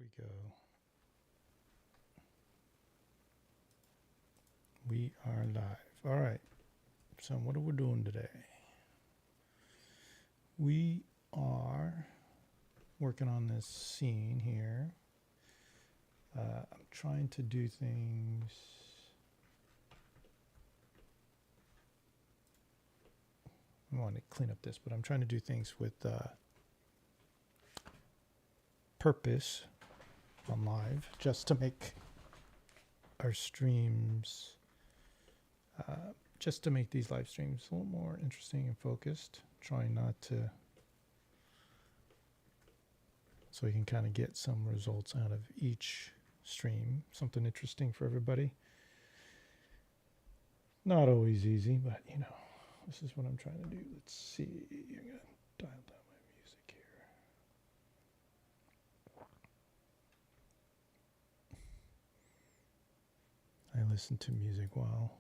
we go. We are live. All right. So what are we doing today? We are working on this scene here. I'm trying to do things. I want to clean up this, but I'm trying to do things with purpose on live, just to make our streams, just to make these live streams a little more interesting and focused. Trying not to, so we can kind of get some results out of each stream, something interesting for everybody. Not always easy, but you know, this is what I'm trying to do. Let's see. I'm gonna dial down my music here. I listen to music while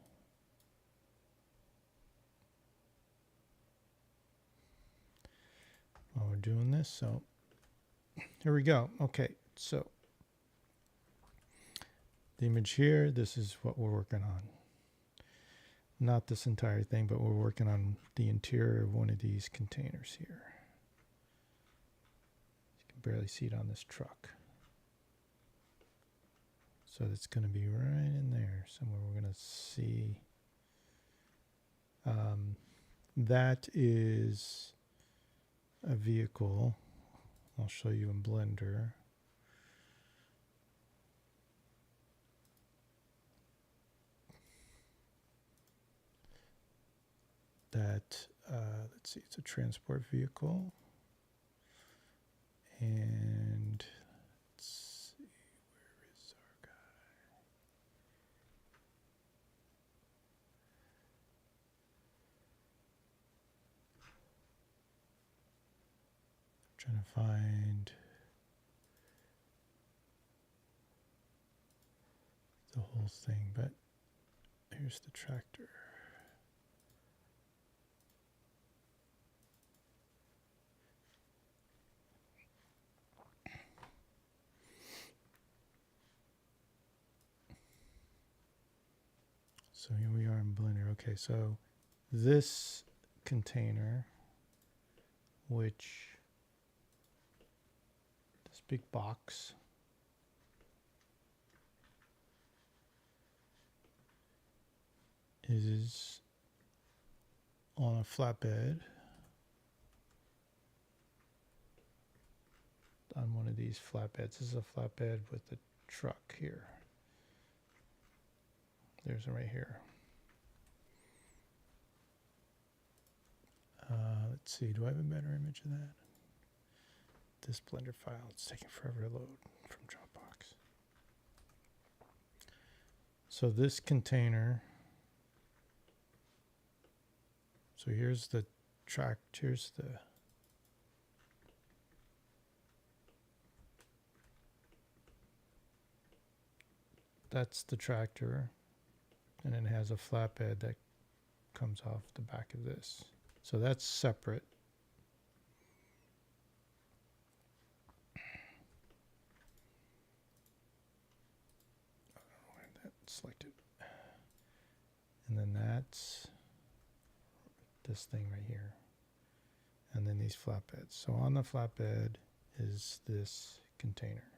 we're doing this. So here we go. Okay, so the image here, this is what we're working on. Not this entire thing, but we're working on the interior of one of these containers here. You can barely see it on this truck. So it's going to be right in there somewhere. We're going to see. That is a vehicle. I'll show you in Blender. That, let's see, it's a transport vehicle. And let's see, where is our guy? Trying to find the whole thing, but here's the tractor. So here we are in Blender. Okay, so this container, which this big box is on a flatbed on one of these flatbeds. This is a flatbed with a truck here. There's it right here. Let's see, do I have a better image of that? This Blender file, it's taking forever to load from Dropbox. So this container, so here's the track, here's the, that's the tractor, and it has a flatbed that comes off the back of this. So that's separate. I don't know why that's selected. And then that's this thing right here. And then these flatbeds. So on the flatbed is this container.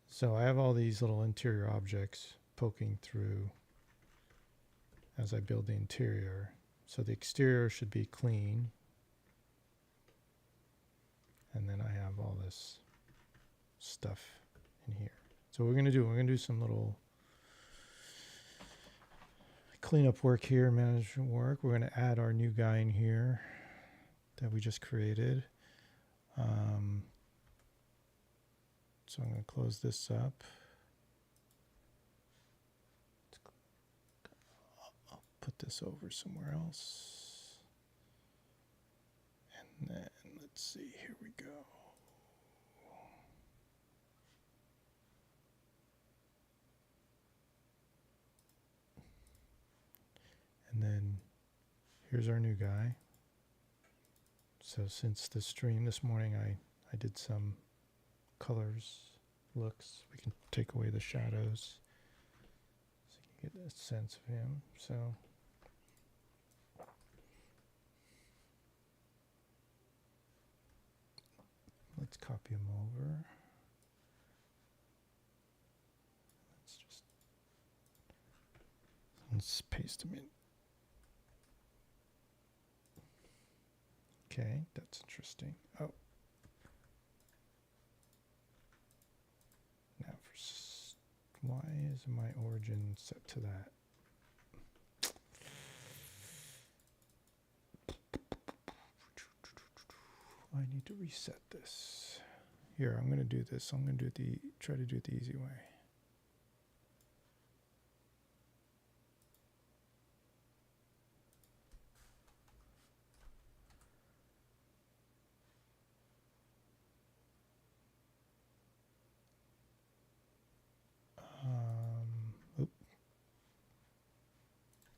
So I have all these little interior objects poking through as I build the interior. So the exterior should be clean. And then I have all this stuff in here. So we're going to do some little cleanup work here, management work. We're going to add our new guy in here that we just created. So I'm going to close this up. I'll put this over somewhere else. And then let's see, here we go. And then here's our new guy. So since the stream this morning, I did some colors looks. We can take away the shadows so you can get a sense of him. So let's copy him over. Let's paste him in. Okay, that's interesting. Oh. Now why is my origin set to that? I need to reset this. Here, I'm going to do this. I'm going to do try to do it the easy way.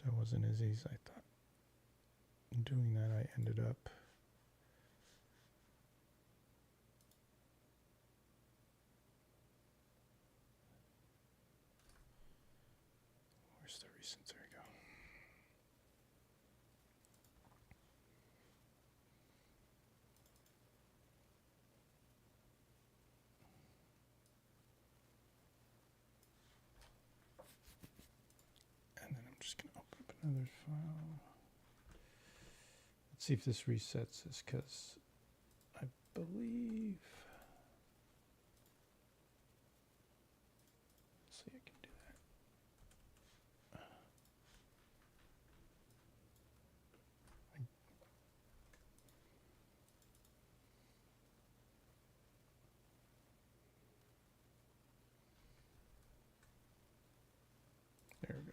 That wasn't as easy as I thought. In doing that, I ended up where's the recents? There we go. And then I'm just going to open up another file. Let's see if this resets this, because I believe. Let's see, I can do that. There we go.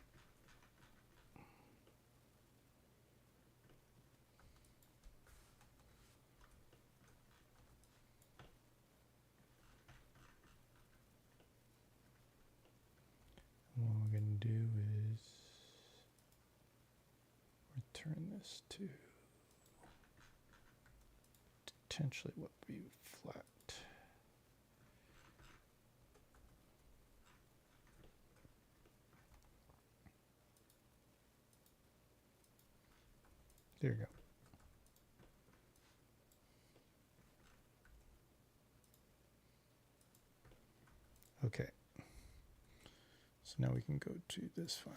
And what we're going to do is return this to potentially what would be flat. There you go. Okay. So now we can go to this file.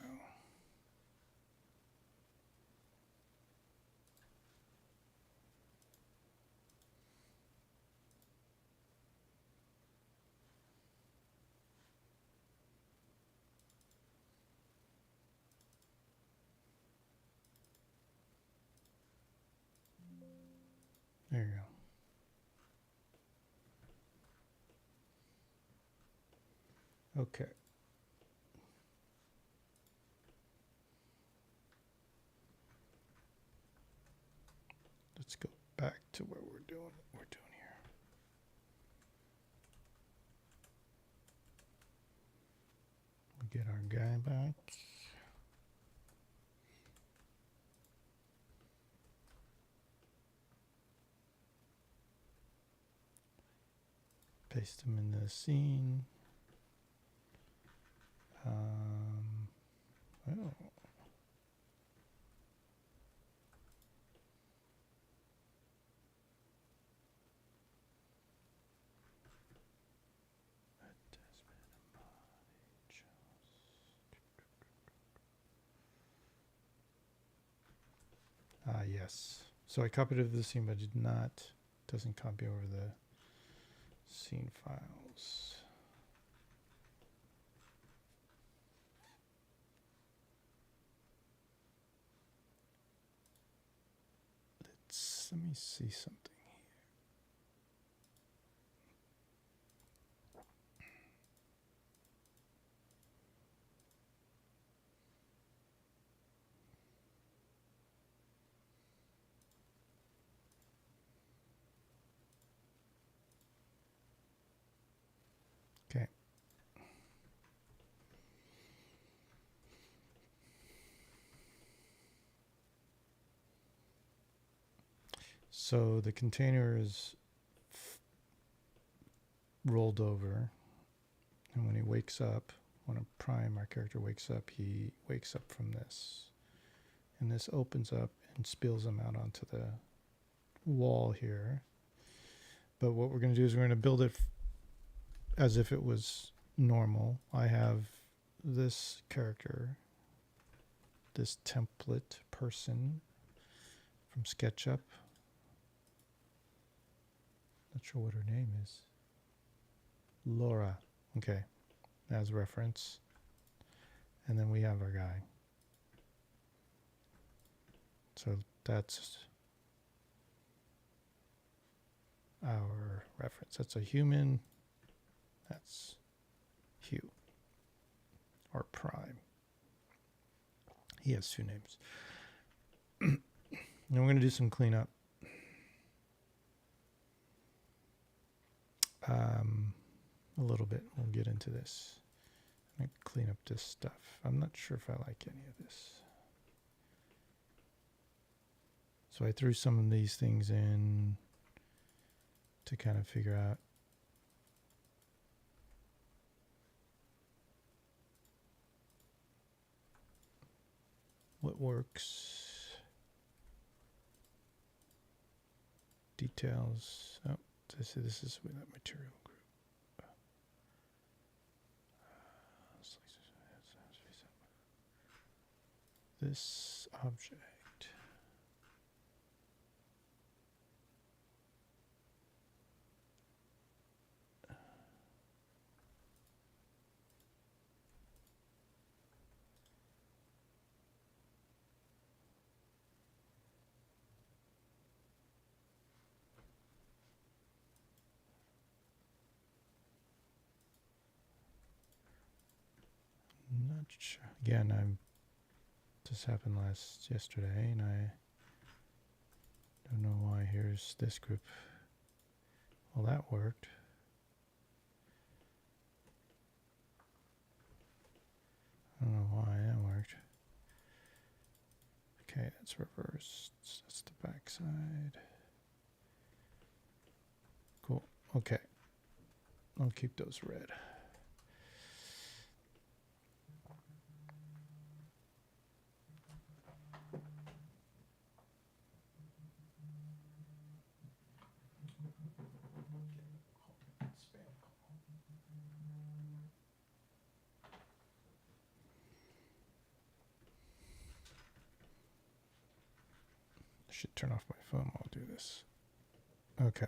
There you go. Okay. Let's go back to where we're doing here. We get our guy back. Paste them in the scene. Well. Yes. So I copied it over the scene, but did not. Doesn't copy over the scene files. Let me see something here. Okay. So the container is rolled over. And when he wakes up, when a prime, our character wakes up, he wakes up from this. And this opens up and spills him out onto the wall here. But what we're going to do is we're going to build it as if it was normal. I have this character, this template person from SketchUp. Not sure what her name is. Laura. Okay, as reference. And then we have our guy. So that's our reference. That's a human. That's Hugh. Or Prime. He has two names. Now we're going to do some cleanup. A little bit. We'll get into this. I'm going to clean up this stuff. I'm not sure if I like any of this. So I threw some of these things in to kind of figure out what works. Details. Oh, this is with that material group. This object. Not sure. Again, this happened yesterday, and I don't know why. Here's this group. Well, that worked. I don't know why that worked. Okay, that's reversed. That's the back side. Cool. Okay. I'll keep those red. Should turn off my phone while I do this. Okay.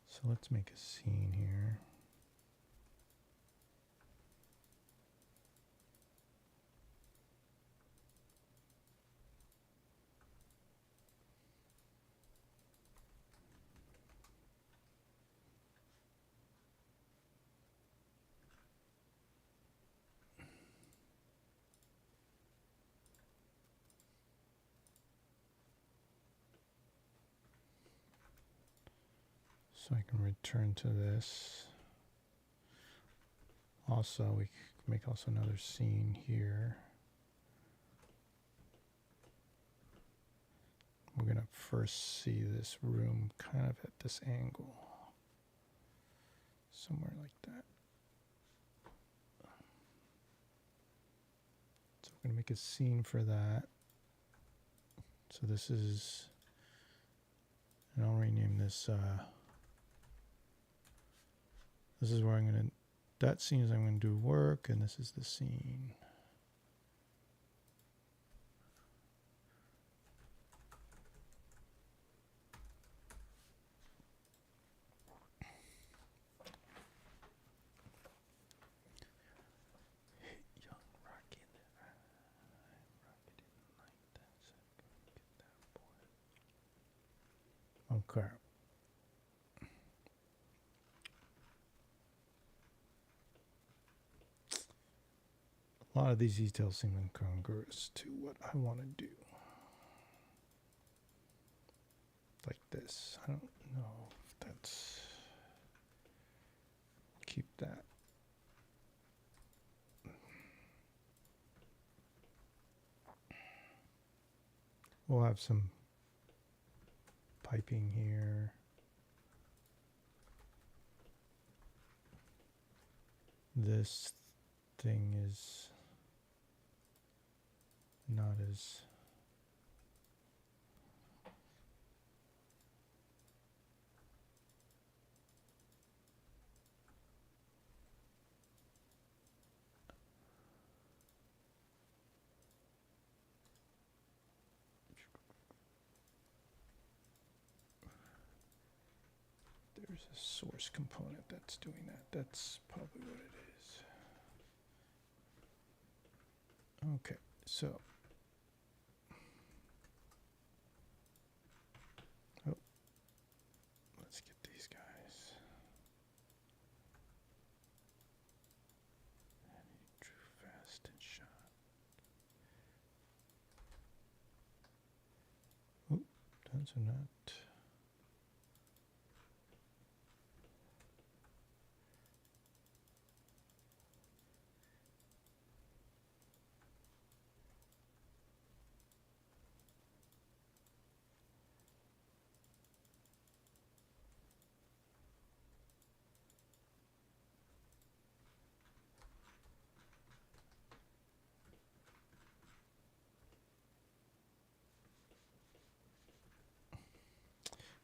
So let's make a scene here. So I can return to this. Also, we can make also another scene here. We're going to first see this room kind of at this angle. Somewhere like that. So we're going to make a scene for that. So this is, and I'll rename this, this is where I'm going to, that scene is I'm going to do work, and this is the scene. Okay. A lot of these details seem incongruous to what I want to do. like this. I don't know if that's, keep that. We'll have some piping here. This thing is not as there's a source component that's doing that. That's probably what it is. Okay, so let's get these guys. And he drew fast and shot. Oh, those are not.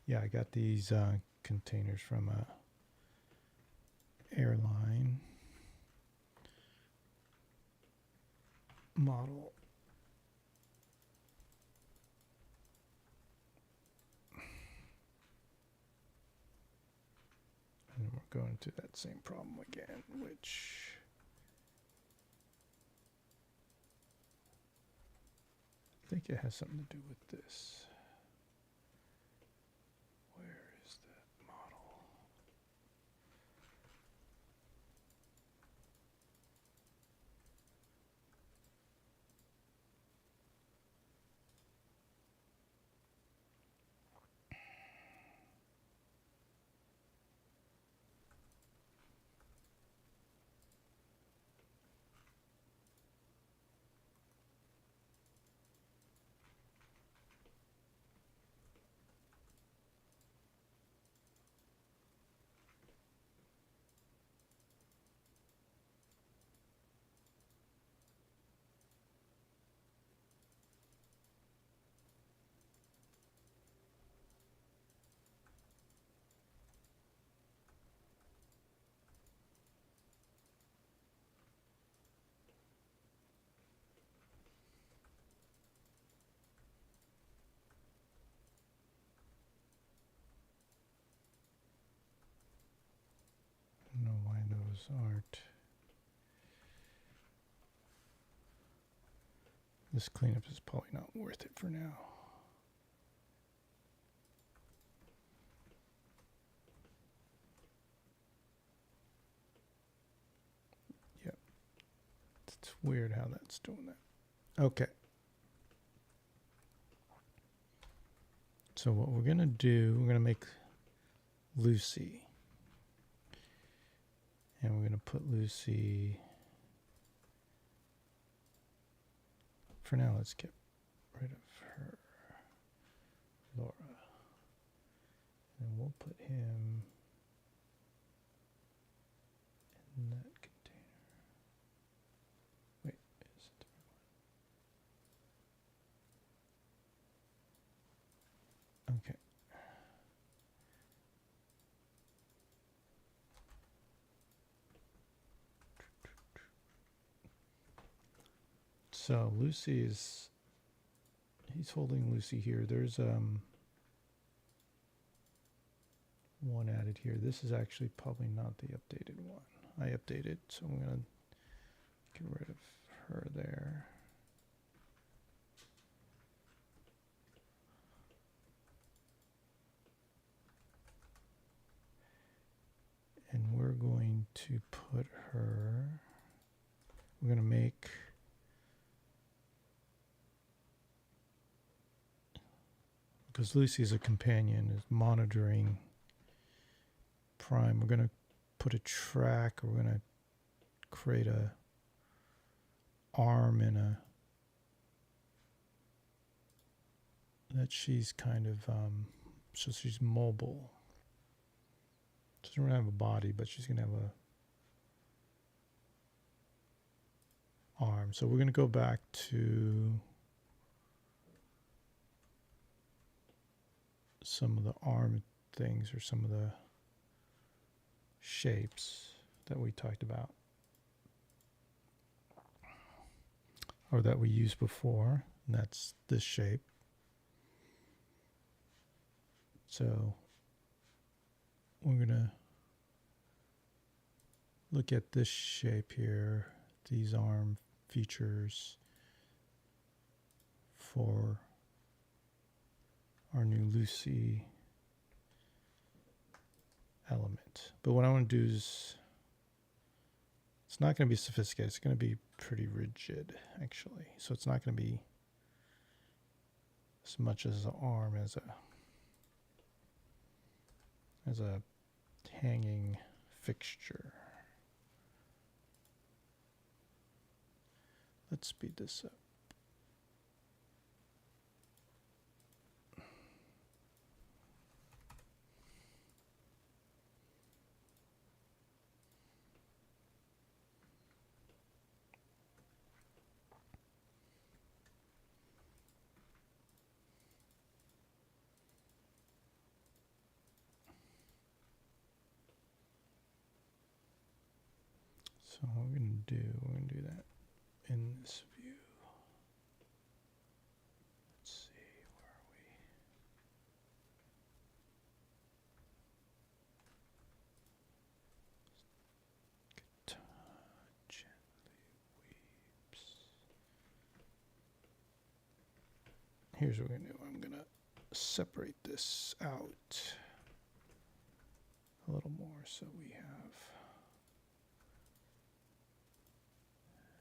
Yeah, I got these containers from a airline model. And we're going to that same problem again, which I think it has something to do with this. Where is that model? I don't know why those aren't. This cleanup is probably not worth it for now. Yep. It's weird how that's doing that. Okay. So what we're going to do, we're going to make LUCI. And we're going to put LUCI. For now, let's get rid of her, Laura. And we'll put him in that container. Wait, is it the right one? Okay. So LUCI is, he's holding LUCI here. There's one added here. This is actually probably not the updated one. I updated, so I'm going to get rid of her there. And we're going to put her, we're going to make because LUCI is a companion, is monitoring prime. We're going to put a track, or we're going to create a arm and a that she's kind of so she's mobile. She doesn't have a body, but she's going to have a arm. So we're going to go back to some of the arm things, or some of the shapes that we talked about, or that we used before, and that's this shape. So we're going to look at this shape here, these arm features for our new LUCI element. But what I want to do is, it's not going to be sophisticated. It's going to be pretty rigid, actually. So it's not going to be as much as an arm as a hanging fixture. Let's speed this up. So what we're going to do that in this view. Let's see, where are we? Gently weeps. Here's what we're going to do. I'm going to separate this out a little more, so we have.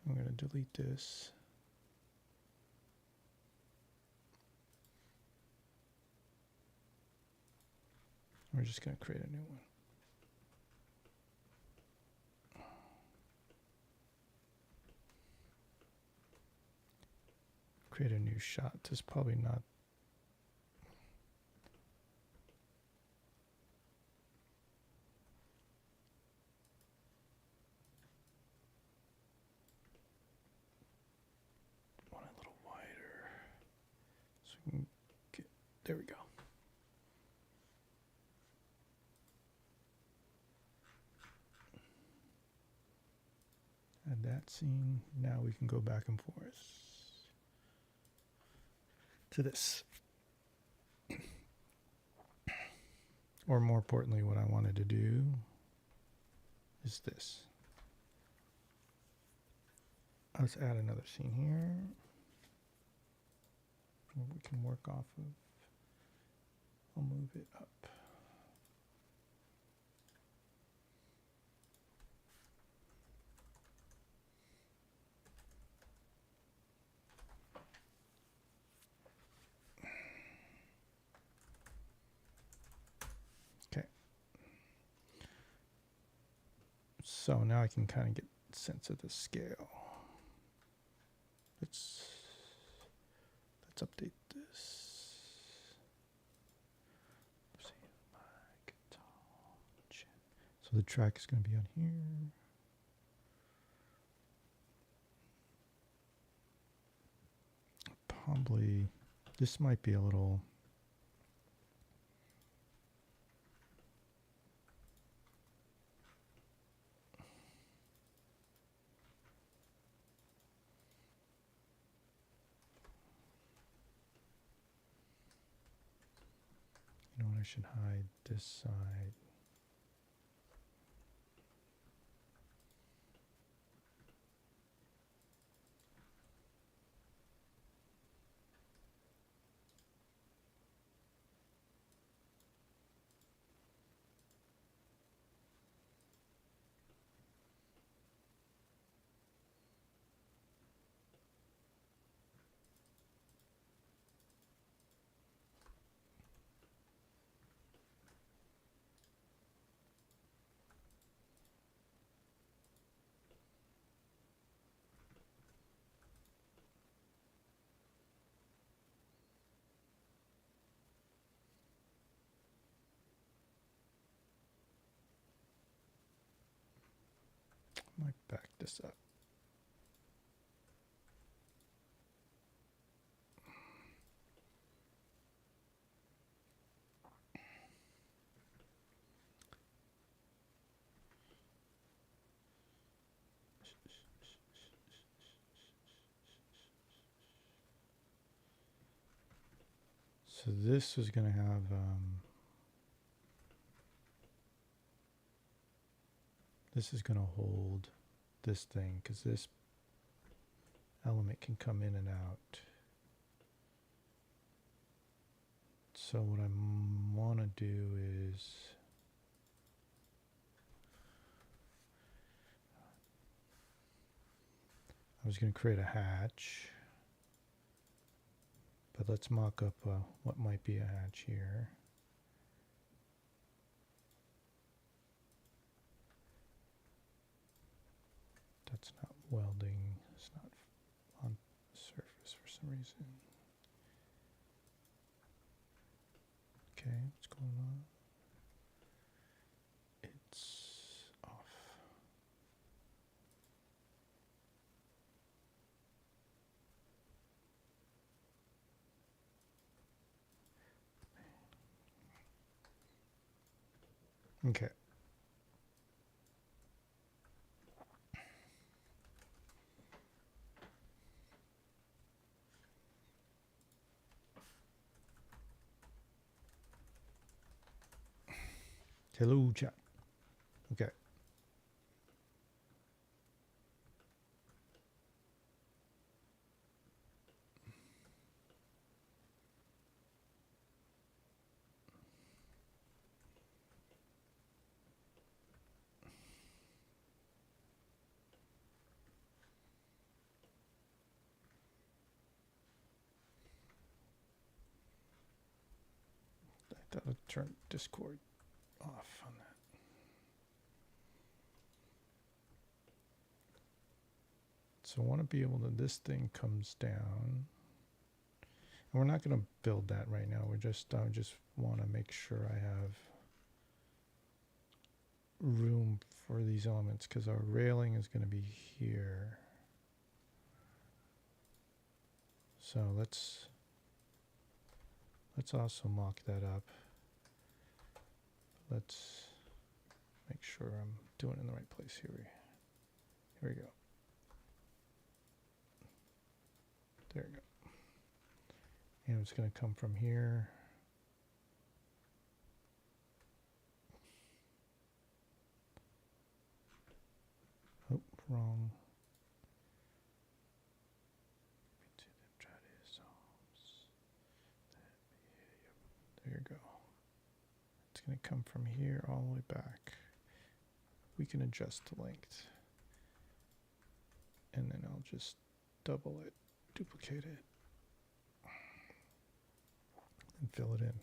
I'm going to delete this. We're just going to create a new one. Create a new shot. This is probably not. Want it a little wider. So we can get, there we go. Add that scene. Now we can go back and forth to this. Or more importantly, what I wanted to do is this. Let's add another scene here. We can work off of. I'll move it up. So now I can kind of get a sense of the scale. Let's update this. So the track is going to be on here. Probably, this might be a little. You know what, I should hide this side. Might back this up. So this is going to have this is going to hold this thing because this element can come in and out. So what I want to do is I was going to create a hatch, but let's mock up what might be a hatch here. That's not welding. It's not on the surface for some reason. Okay, what's going on? It's off. Okay. Hello, chat. Okay. I thought I'd turn Discord off on that. So I want to be able to, this thing comes down. And we're not going to build that right now. I just want to make sure I have room for these elements because our railing is going to be here. So let's also mock that up. Let's make sure I'm doing it in the right place. Here we go. There we go. And it's going to come from here. Oh, wrong. There you go. It's going to come from here all the way back. We can adjust the length. And then I'll just double it, duplicate it, and fill it in.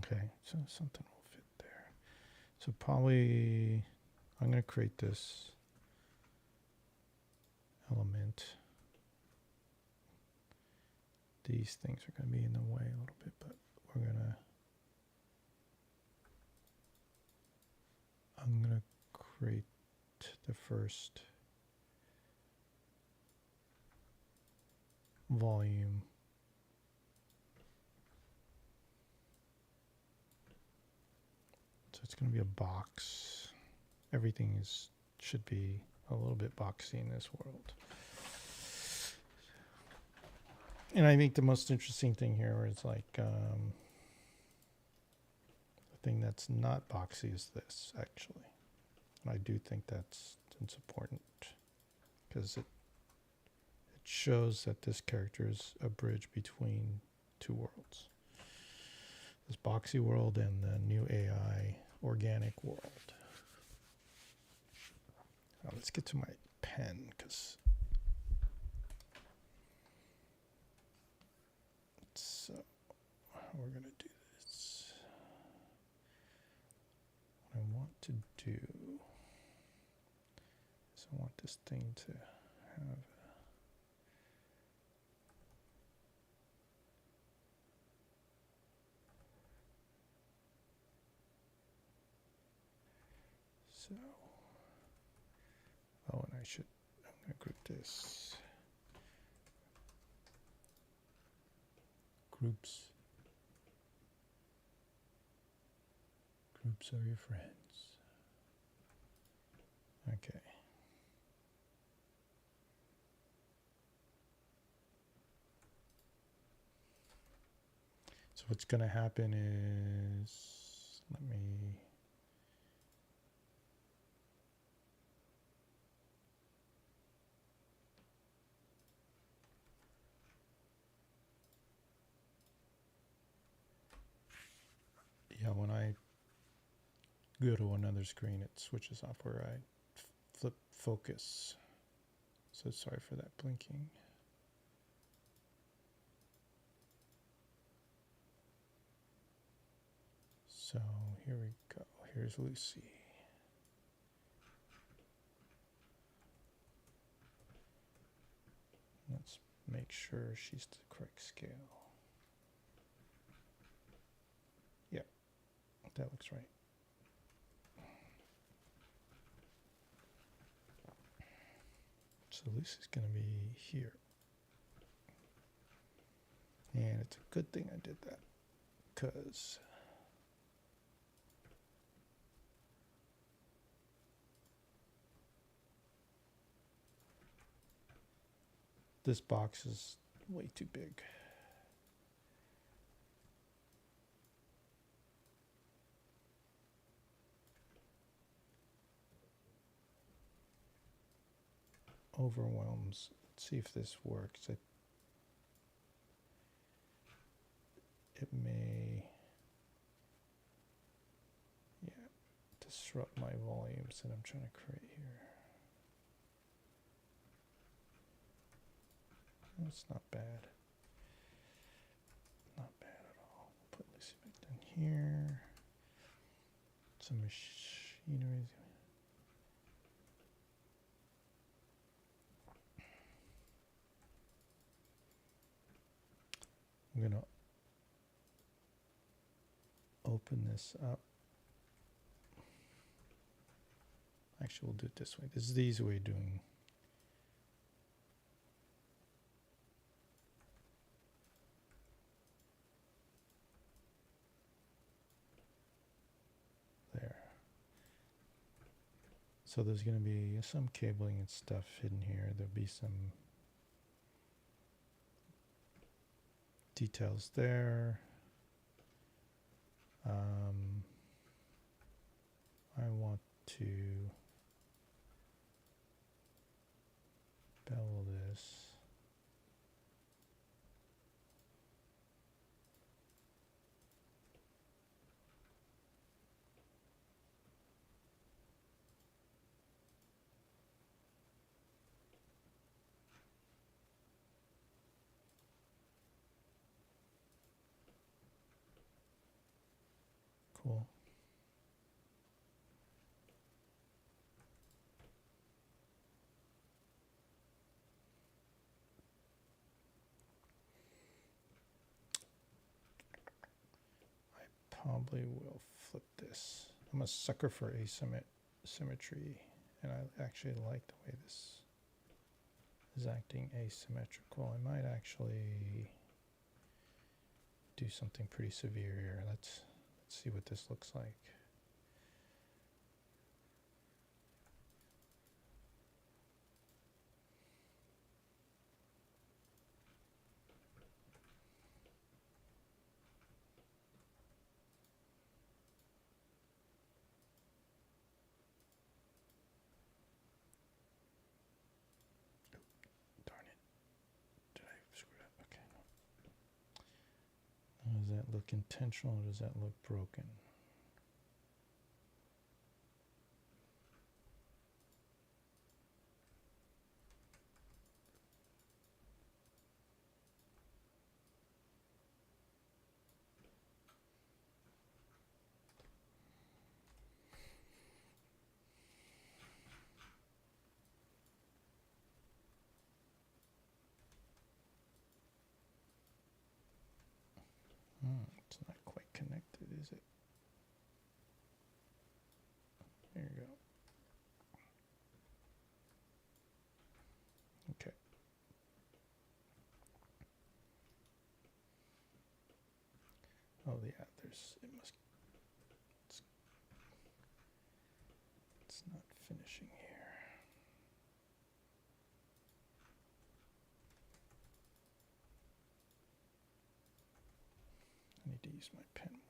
Okay, so something will fit there. So probably I'm going to create this element. These things are going to be in the way a little bit, but I'm going to create the first volume. So it's going to be a box. Everything should be a little bit boxy in this world. And I think the most interesting thing here is like the thing that's not boxy is this actually. And I do think it's important because it shows that this character is a bridge between two worlds. This boxy world and the new AI organic world. Now let's get to my pen because so we're going to do this. What I want do is I want this thing to have so, oh, and I'm going to group this. Groups are your friends. Okay. So what's going to happen is, let me when I go to another screen, it switches off where I flip focus. So sorry for that blinking. So here we go. Here's LUCI. Let's make sure she's the correct scale. Yep, that looks right. So LUCI's going to be here. And it's a good thing I did that, because this box is way too big. Overwhelms. Let's see if this works. It may, yeah, disrupt my volumes that I'm trying to create here. That's not bad. Not bad at all. Put LUCI back down here. Some machinery. I'm going to open this up. Actually, we'll do it this way. This is the easy way of doing. There. So there's going to be some cabling and stuff hidden here. There'll be some details there. I want to bevel this. Cool. Probably will flip this. I'm a sucker for asymmetry, and I actually like the way this is acting asymmetrical. I might actually do something pretty severe here. Let's see what this looks like. Does that look intentional, or does that look broken? It's not quite connected, is it? There you go. Okay. Oh yeah, it must, it's not finishing here. I need to use my pen more.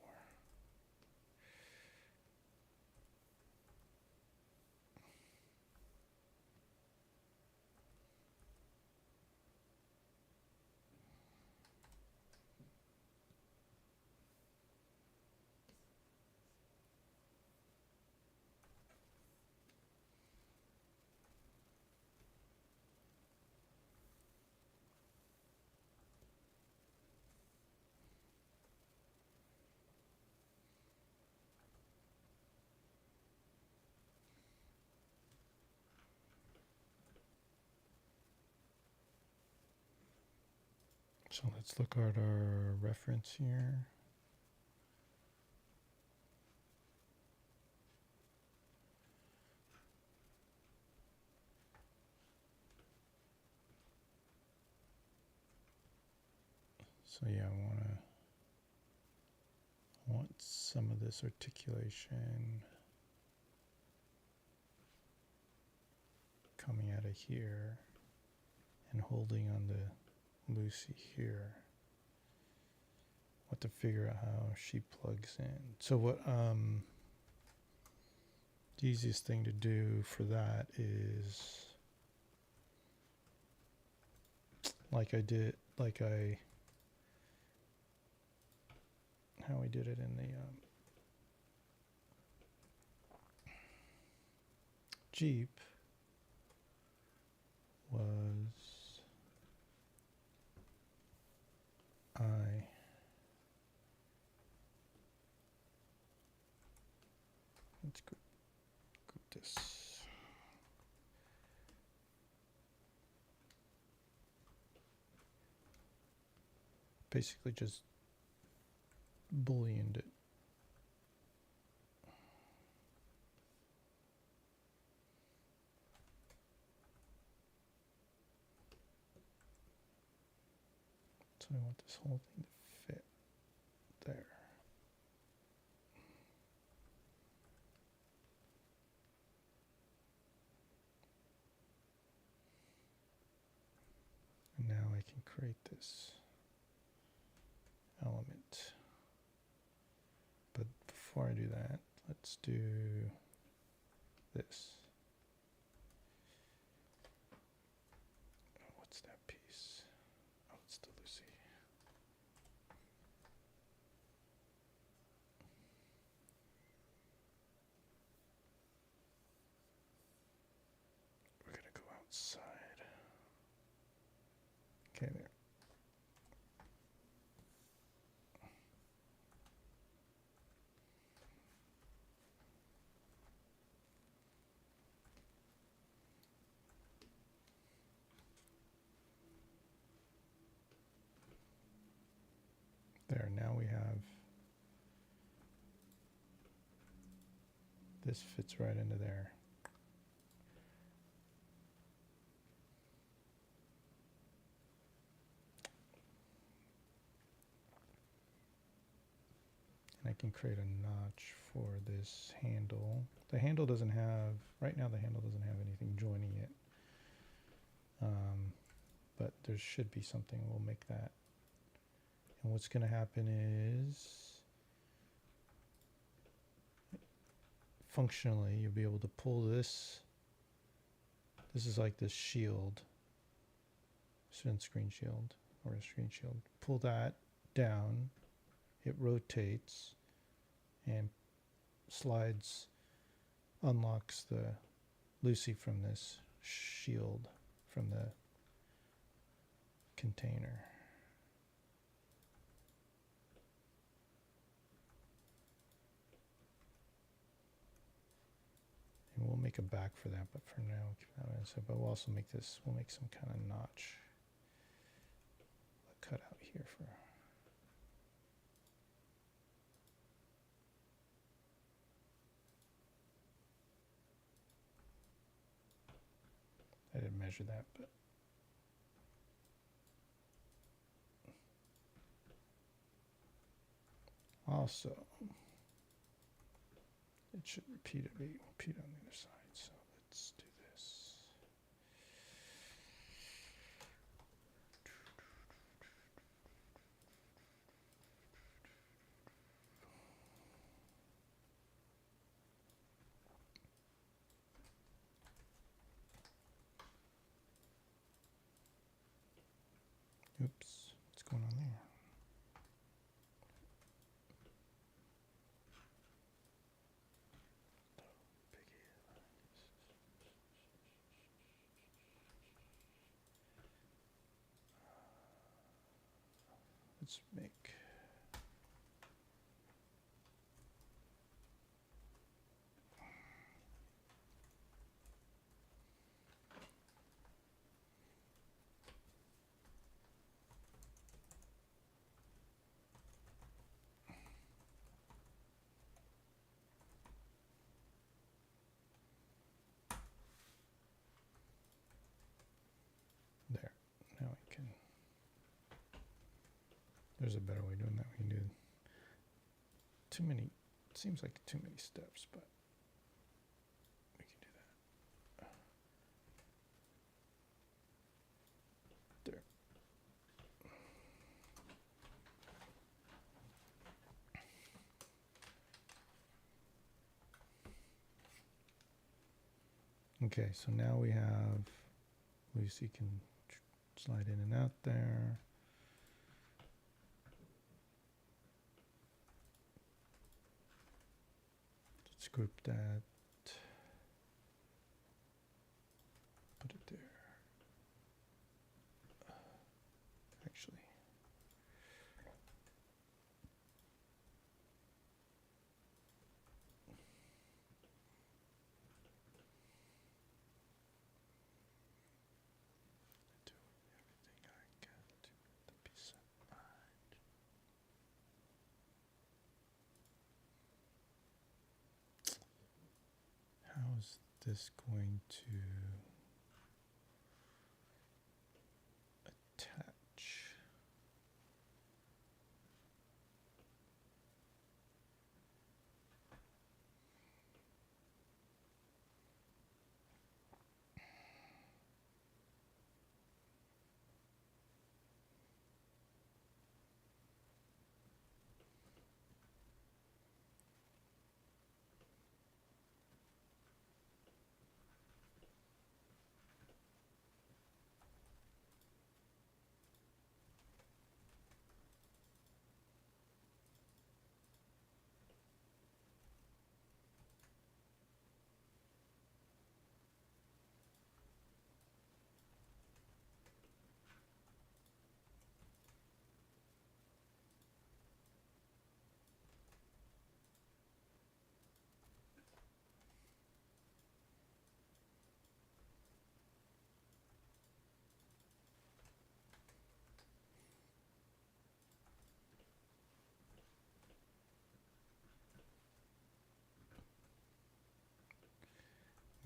So let's look at our reference here. So yeah, I want some of this articulation coming out of here and holding on the LUCI here. What to figure out how she plugs in. So what the easiest thing to do for that is how we did it in the Jeep was let's group this. Basically just booleaned it. So I want this whole thing to fit there. And now I can create this element. But before I do that, let's do this. What's that piece? Oh, it's the LUCI. We're going to go outside. Okay, there. There, now we have, this fits right into there. And I can create a notch for this handle. The handle doesn't have, right now the handle doesn't have anything joining it. But there should be something, we'll make that. And what's going to happen is, functionally, you'll be able to pull this. This is like this shield, screen shield, or a screen shield. Pull that down, it rotates and slides, unlocks the LUCI from this shield, from the container. And we'll make a back for that, but for now, but we'll also make this, we'll make some kind of notch, a cutout here for measure that, but also it should repeat on the other side. So let's do this. Oops, what's going on there? Let's make there. Now we can. There's a better way of doing that. We can do too many. It seems like too many steps, but we can do that. There. Okay, so now we have LUCI can slide in and out there. Let's group that. Put it there. Actually. Do everything I can to the peace of mind. How is this going to attach?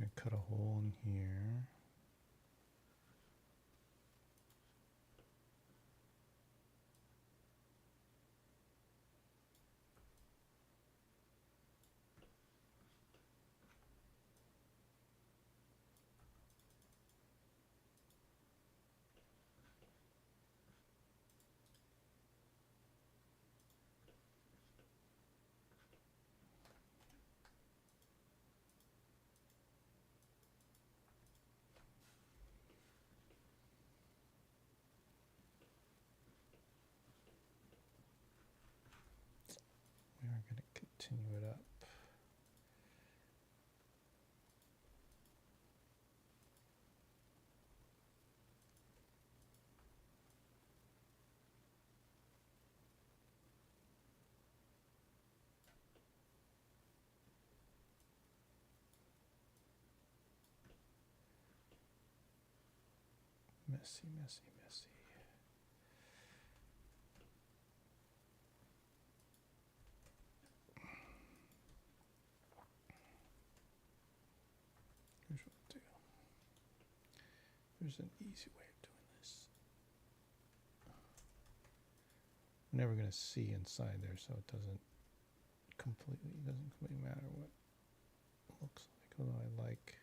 I'm going to cut a hole in here. We are going to continue it up. Messy, messy, messy. Here's what I'll do. There's an easy way of doing this. I'm never going to see inside there, so it doesn't completely matter what it looks like. Although I like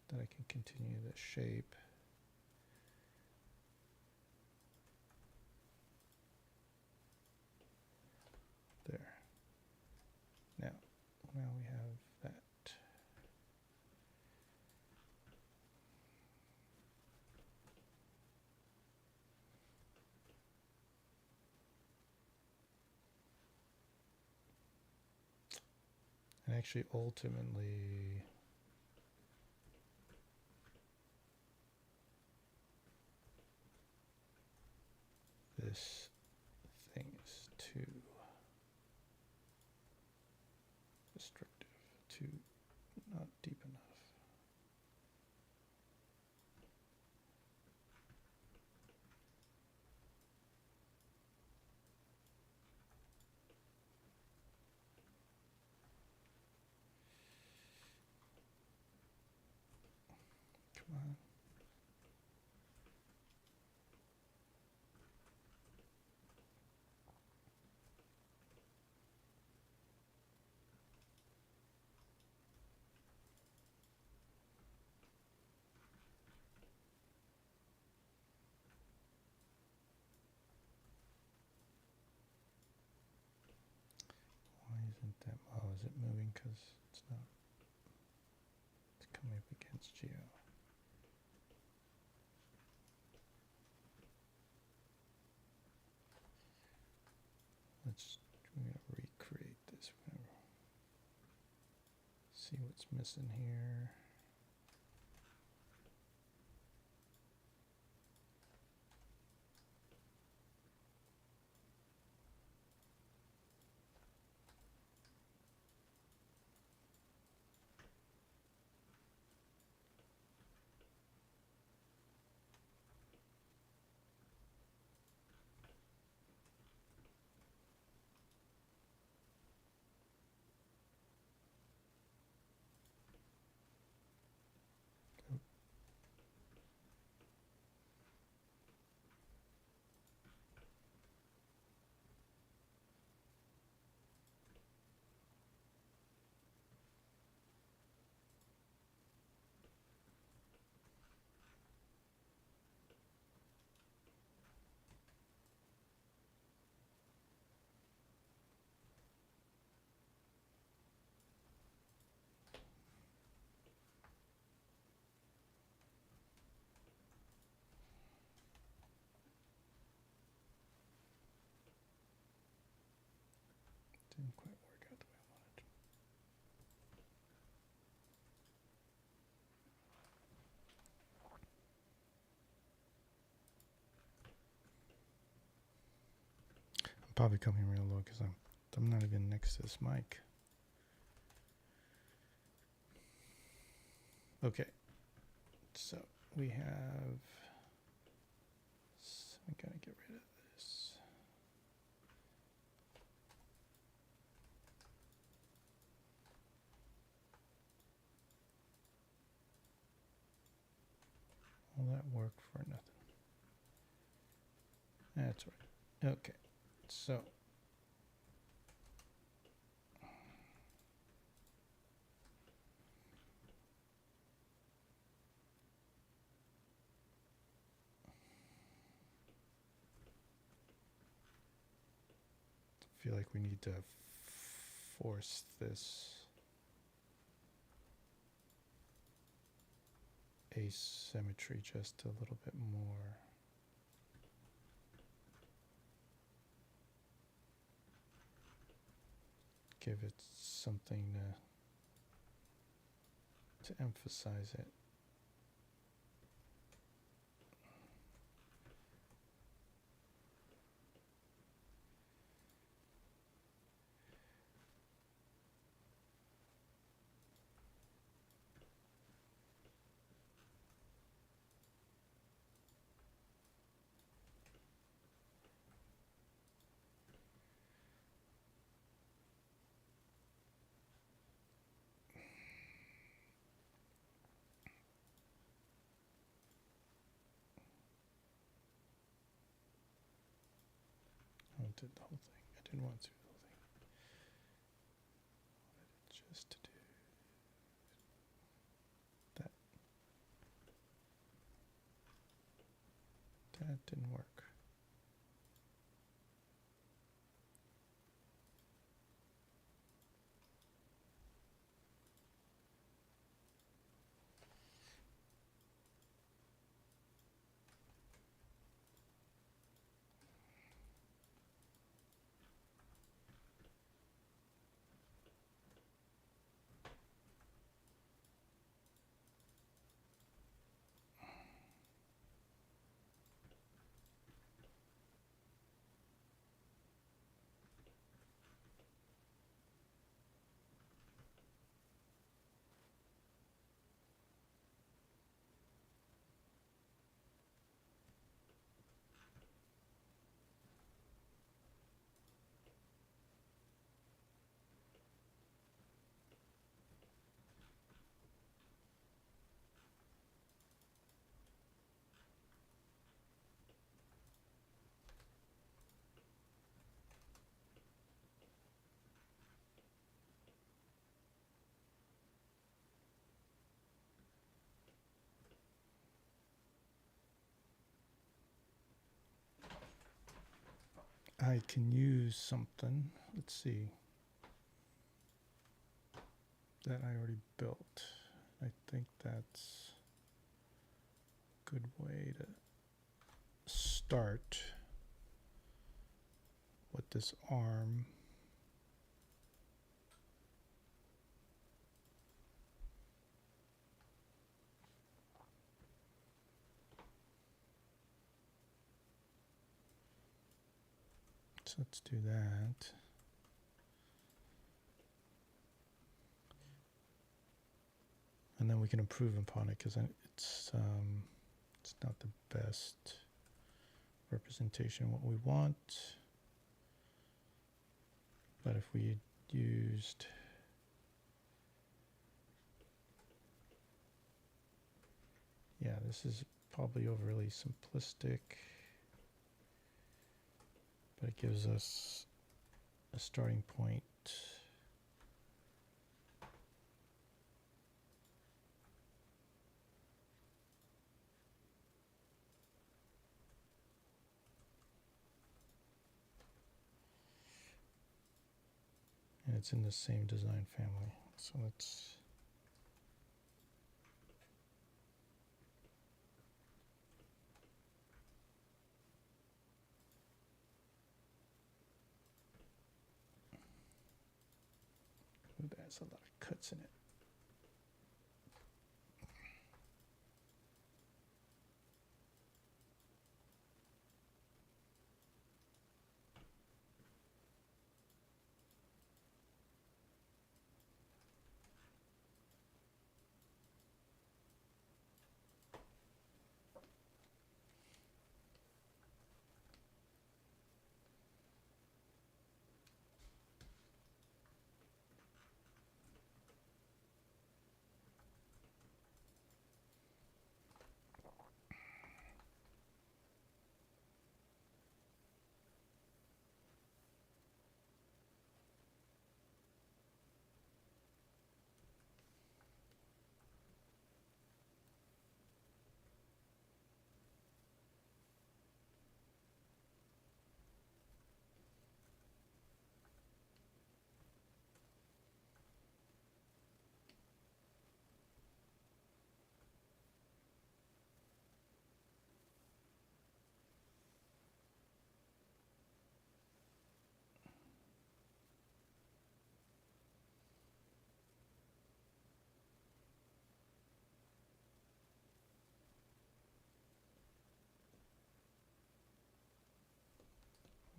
that I can continue the shape. There. Now we have that. And actually, ultimately, this thing is too restrictive, too not deep enough. Come on. Why isn't that? Oh, is it moving because it's not? It's coming up against Geo. We're going to recreate this. We're going to see what's missing here. Didn't quite work out the way I wanted. I'm probably coming real low because I'm not even next to this mic. Okay, so we have. I gotta get rid of this. All that work for nothing. That's right. Okay, so I feel like we need to force this asymmetry just a little bit more. Give it something to emphasize it. selected the whole thing. I didn't want to do the whole thing. I wanted it just to do that. That didn't work. I can use something, let's see, that I already built. I think that's a good way to start with this arm. So let's do that. And then we can improve upon it because it's not the best representation of what we want. But if we used this is probably overly simplistic, but it gives us a starting point. And it's in the same design family. So let's there's a lot of cuts in it.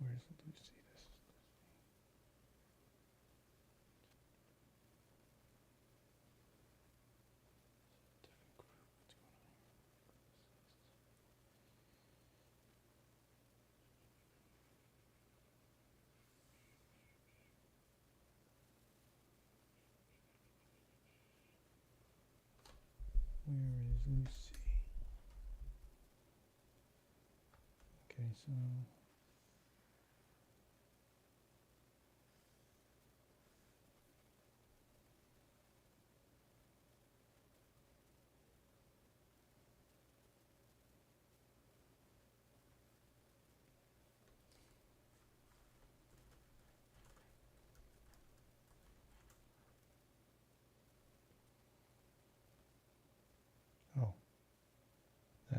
Where's LUCI? This different group. What's going on here? Where is LUCI? Okay, so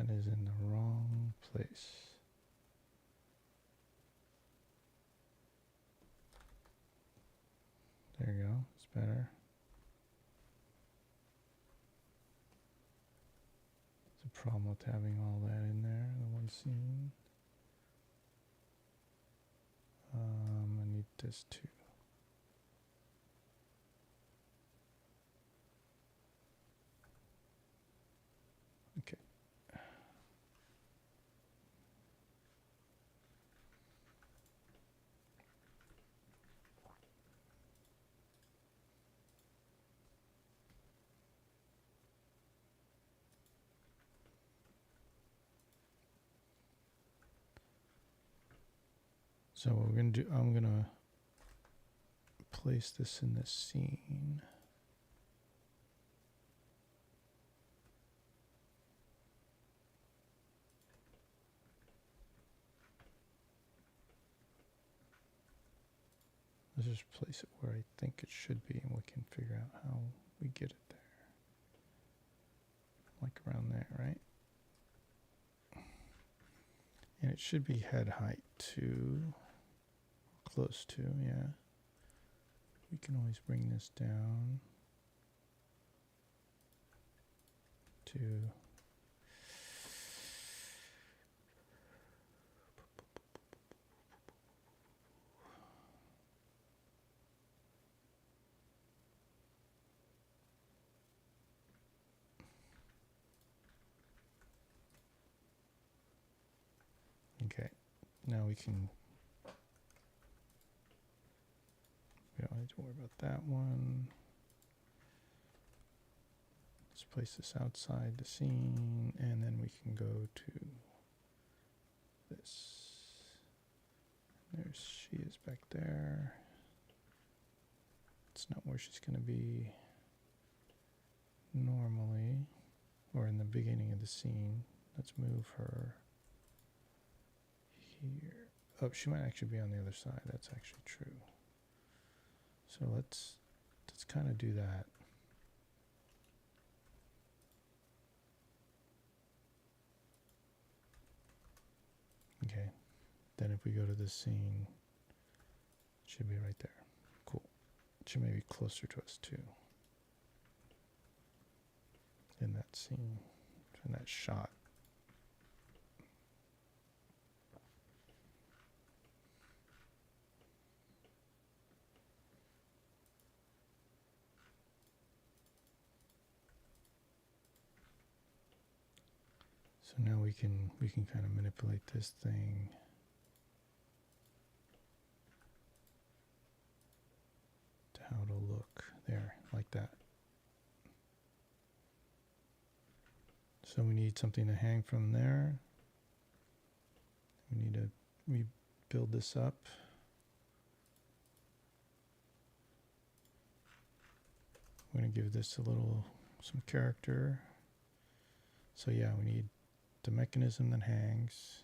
That is in the wrong place. There you go, it's better. It's a problem with having all that in there in the one scene. I need this too. Okay. So what we're going to do, I'm going to place this in this scene. Let's just place it where I think it should be, and we can figure out how we get it there. Like around there, right? And it should be head height too. Close to, yeah. We can always bring this down to okay. Now we can, we don't need to worry about that one. Let's place this outside the scene, and then we can go to this. There she is back there. It's not where she's going to be normally, or in the beginning of the scene. Let's move her here. Oh, she might actually be on the other side. That's actually true. So let's kind of do that. Okay. Then if we go to this scene, it should be right there. Cool. It should maybe closer to us too. In that scene, in that shot. So now we can kind of manipulate this thing to how it'll look there, like that. So we need something to hang from there. We need to rebuild this up. We're going to give this some character. So yeah, we need the mechanism that hangs.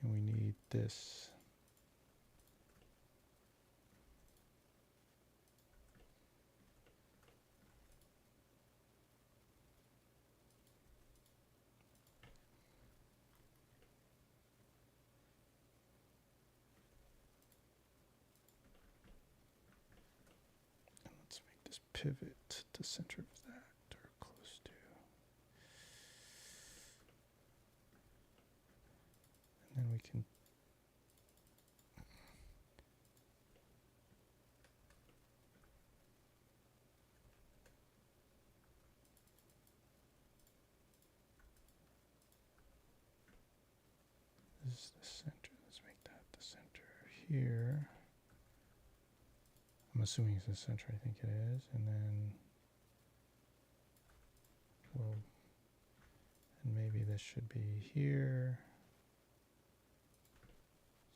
And we need this. And let's make this pivot to the center of that, or close to. And then we can this is the center. Let's make that the center here. I'm assuming it's the center, I think it is. And then and maybe this should be here.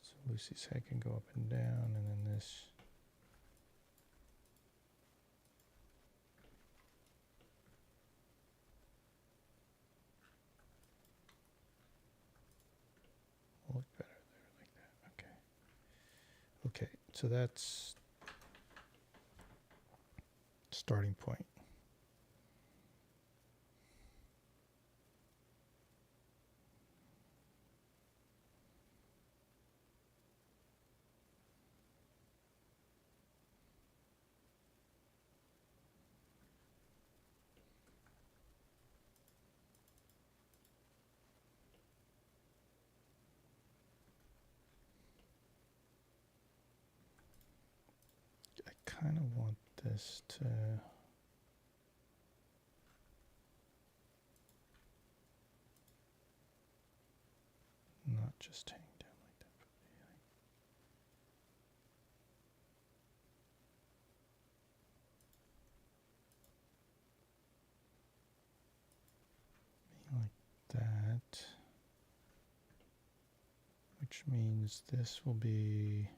So Lucy's head can go up and down, and then this. Will look better there, like that. Okay. Okay, so that's starting point. kind of want this to not just hang down like that, but be like that, which means this will be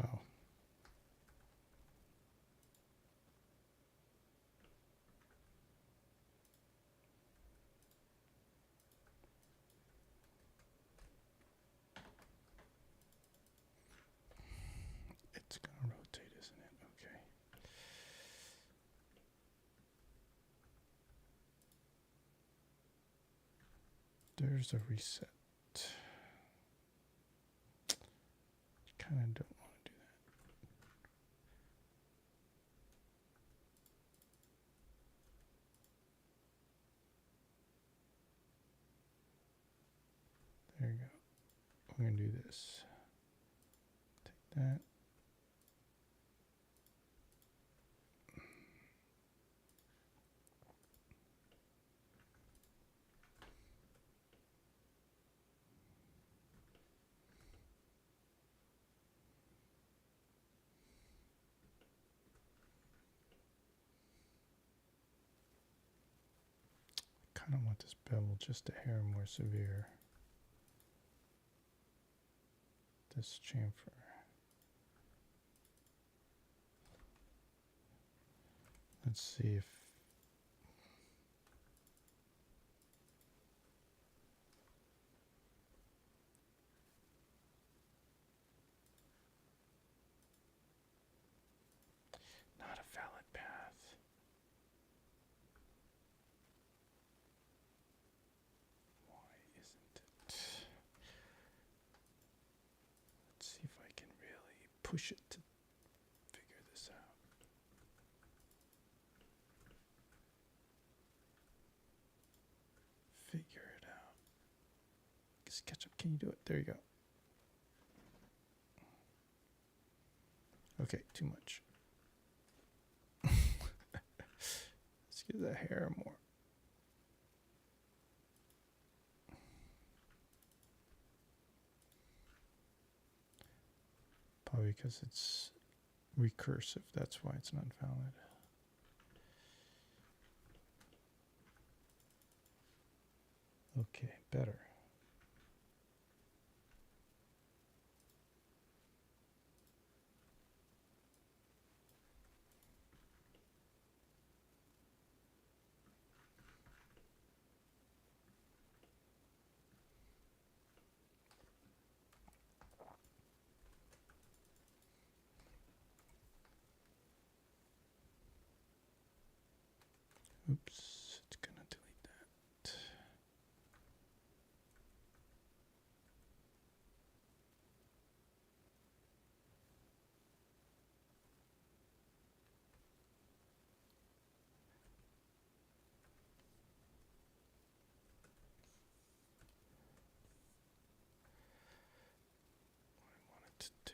oh. It's going to rotate, isn't it? Okay. There's a reset. Kind of don't want to do that. There you go. We're going to do this. Take that. Kind of want this bevel just a hair more severe. This chamfer. Let's see if not a valid path. Why isn't it? Let's see if I can really push it to figure this out. Figure it out. SketchUp, can you do it? There you go. Okay, too much. Let's give that hair more. Probably because it's recursive, that's why it's not valid. Okay, better. Oops, it's gonna delete that. What I wanted to do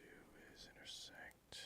is intersect.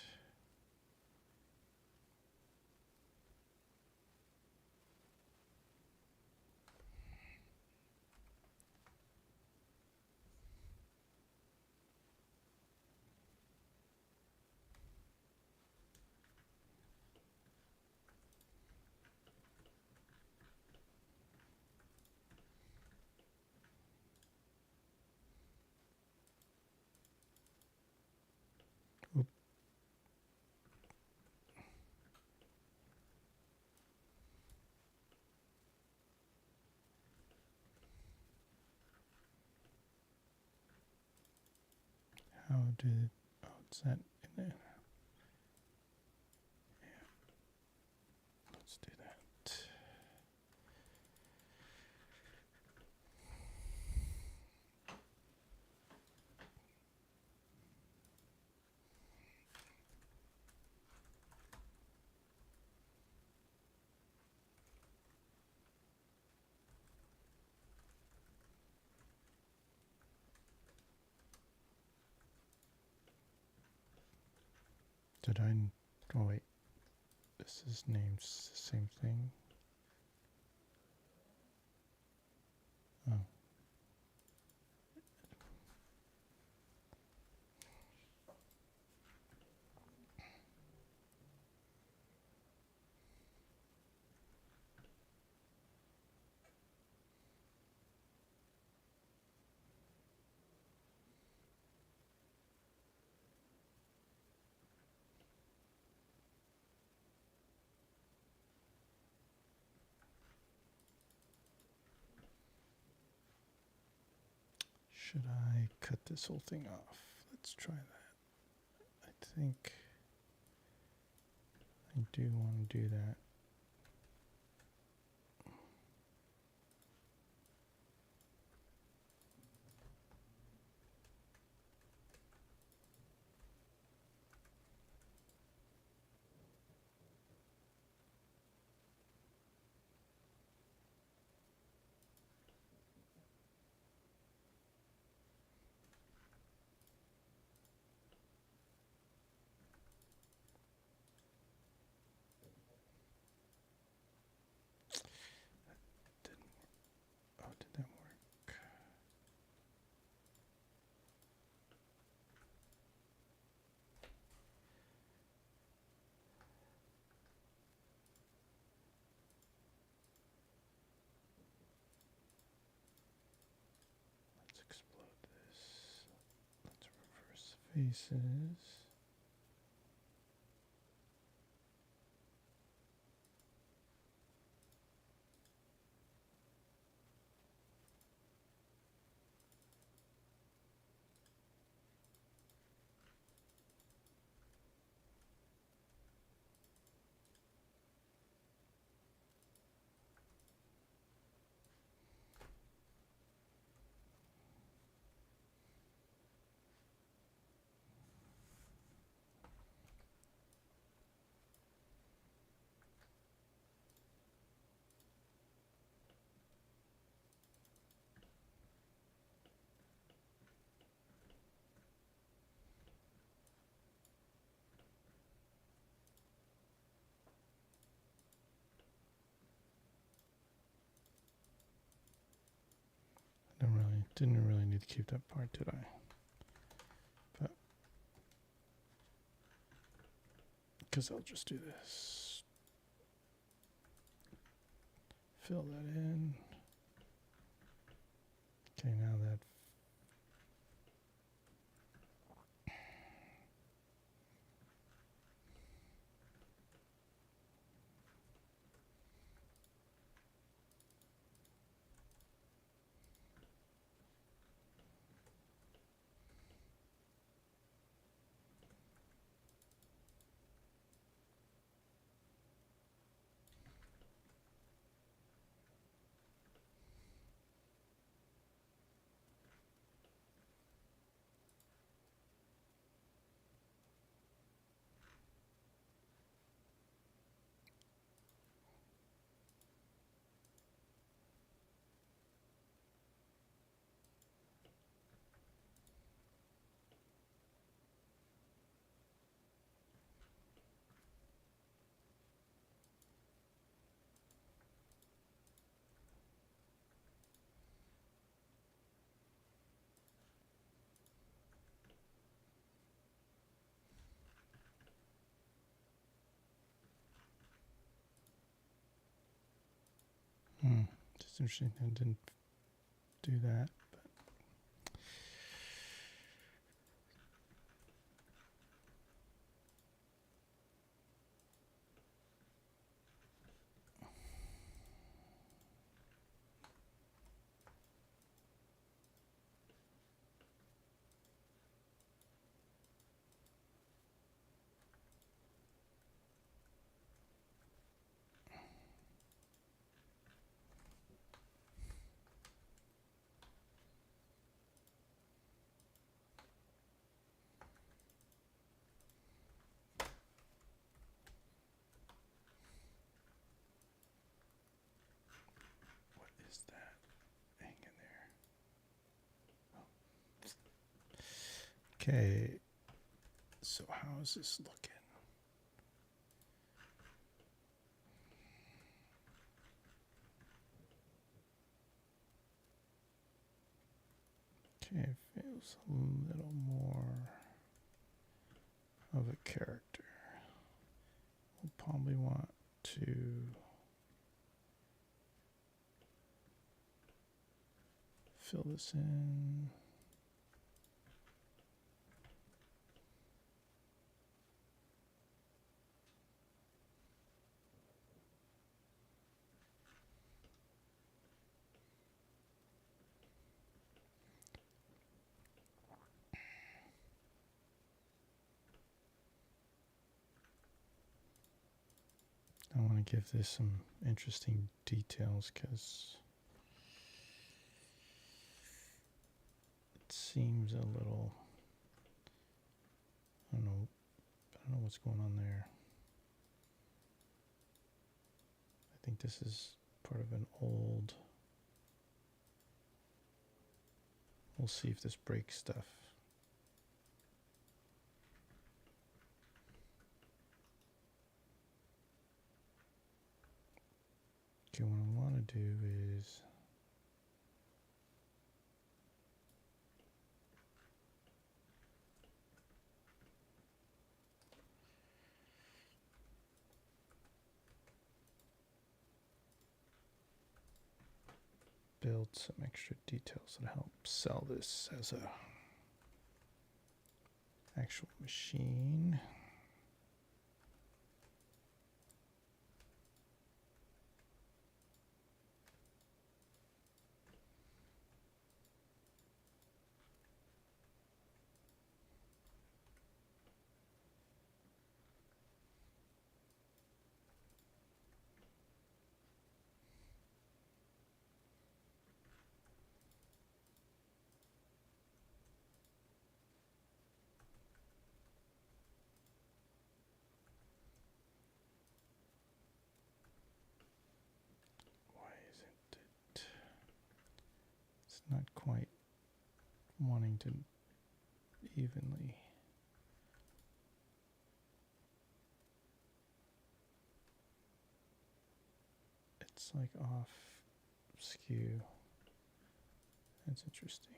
How did, oh, it's that in there. Yeah. Let's do that. Did I, oh wait, this is named the same thing. Oh. Should I cut this whole thing off? Let's try that. I think I do want to do that. Oh, did that work? Let's explode this. Let's reverse faces. Didn't really need to keep that part, did I? But because I'll just do this. Fill that in. Okay, now that just interesting. I didn't do that. Okay, so how is this looking? Okay, feels a little more of a character. We'll probably want to fill this in. I want to give this some interesting details because it seems a little, I don't know what's going on there. I think this is part of an old, we'll see if this breaks stuff. Okay, what I want to do is build some extra details that help sell this as a actual machine. Why isn't it? It's not quite wanting to evenly. It's like off skew. That's interesting.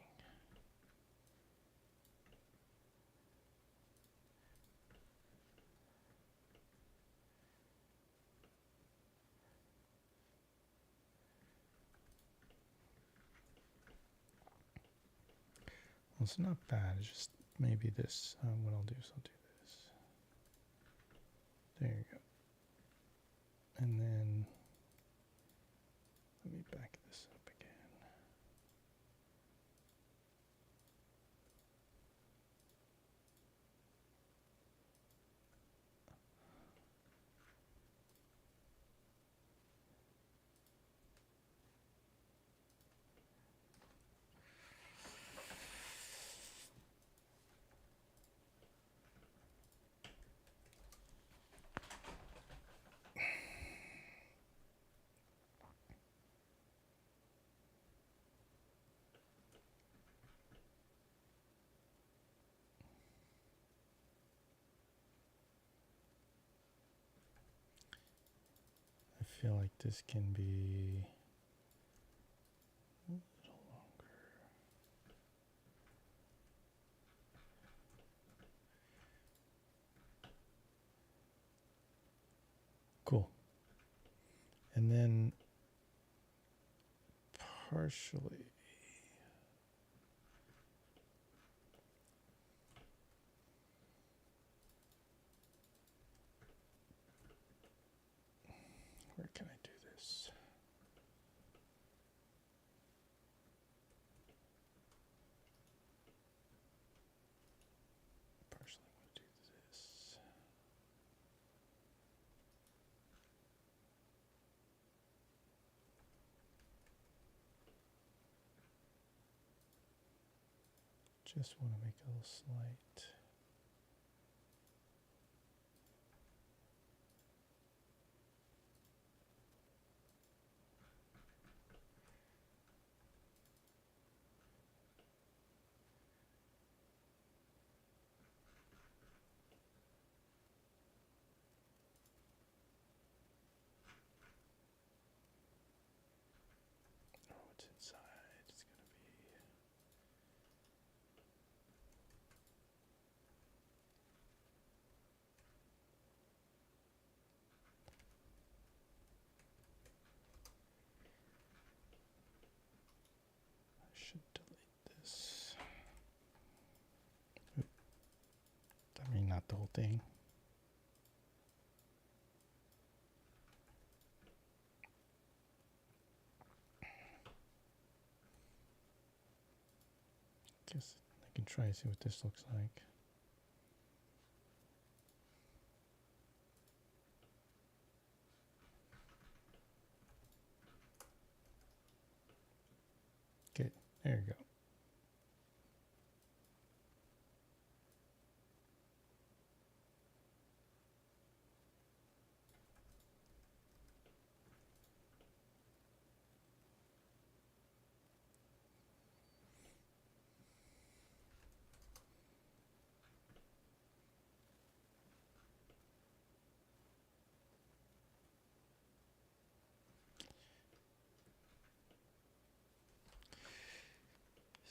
Well, it's not bad. It's just maybe this. What I'll do is I'll do this. There you go. And then let me back this up again. I feel like this can be a little longer. Cool. And then partially, where can I do this? Partially want to do this. Just want to make a little slight. thing. Guess I can try and see what this looks like. Okay, there you go.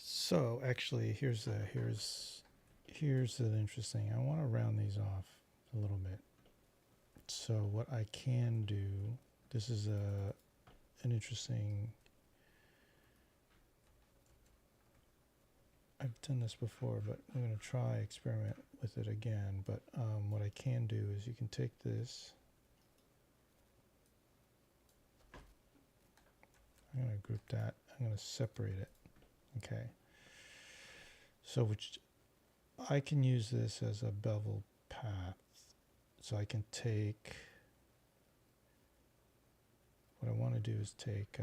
So actually, here's an interesting. I want to round these off a little bit. So what I can do, this is an interesting. I've done this before, but I'm going to experiment with it again. But what I can do is you can take this. I'm going to group that. I'm going to separate it. Okay. So which I can use this as a bevel path. So I can take, what I want to do is take, I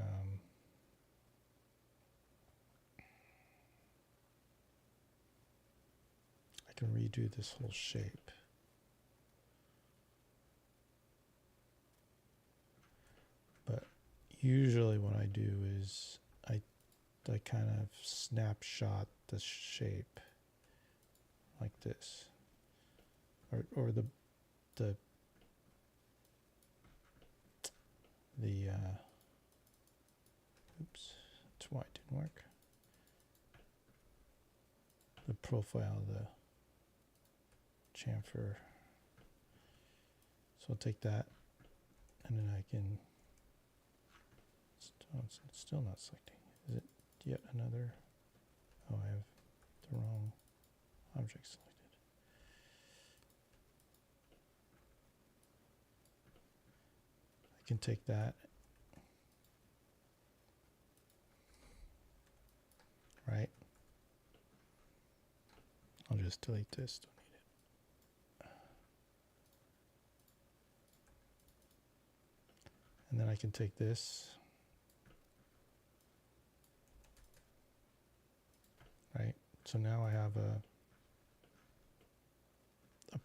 can redo this whole shape. But usually what I do is I kind of snapshot the shape like this, or the oops, that's why it didn't work. The profile of the chamfer. So I'll take that, and then I can. It's still not selecting. Is it yet another? Oh, I have the wrong object selected. I can take that, right? I'll just delete this, don't need it. And then I can take this, right? So now I have a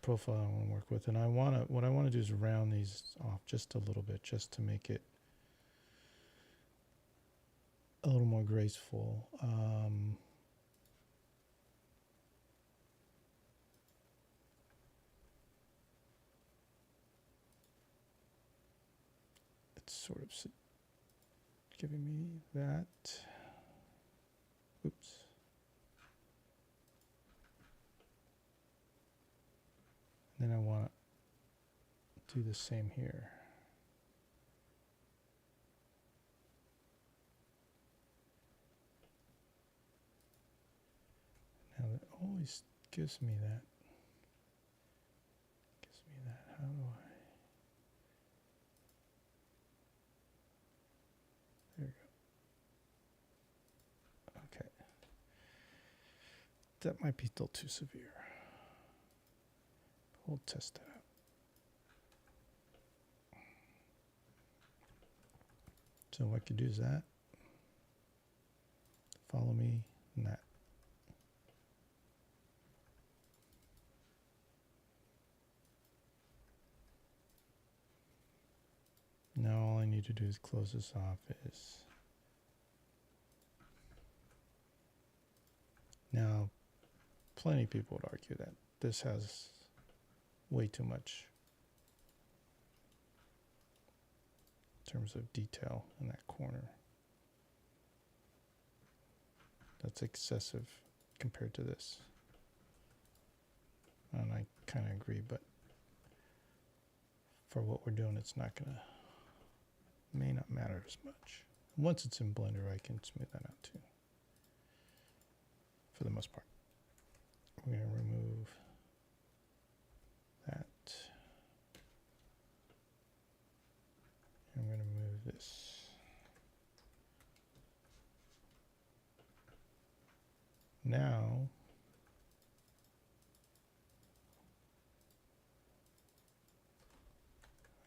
profile I want to work with, and what I want to do is round these off just a little bit, just to make it a little more graceful. It's sort of giving me that. Oops. Then I want to do the same here. Now that always gives me that. How do I? There we go. Okay. That might be still too severe. We'll test that out. So what I could do is that. Follow me and that. Now all I need to do is close this off. Now, plenty of people would argue that this has way too much in terms of detail in that corner. That's excessive compared to this. And I kind of agree, but for what we're doing, it's not gonna, may not matter as much. Once it's in Blender, I can smooth that out too, for the most part. We're gonna remove this. Now,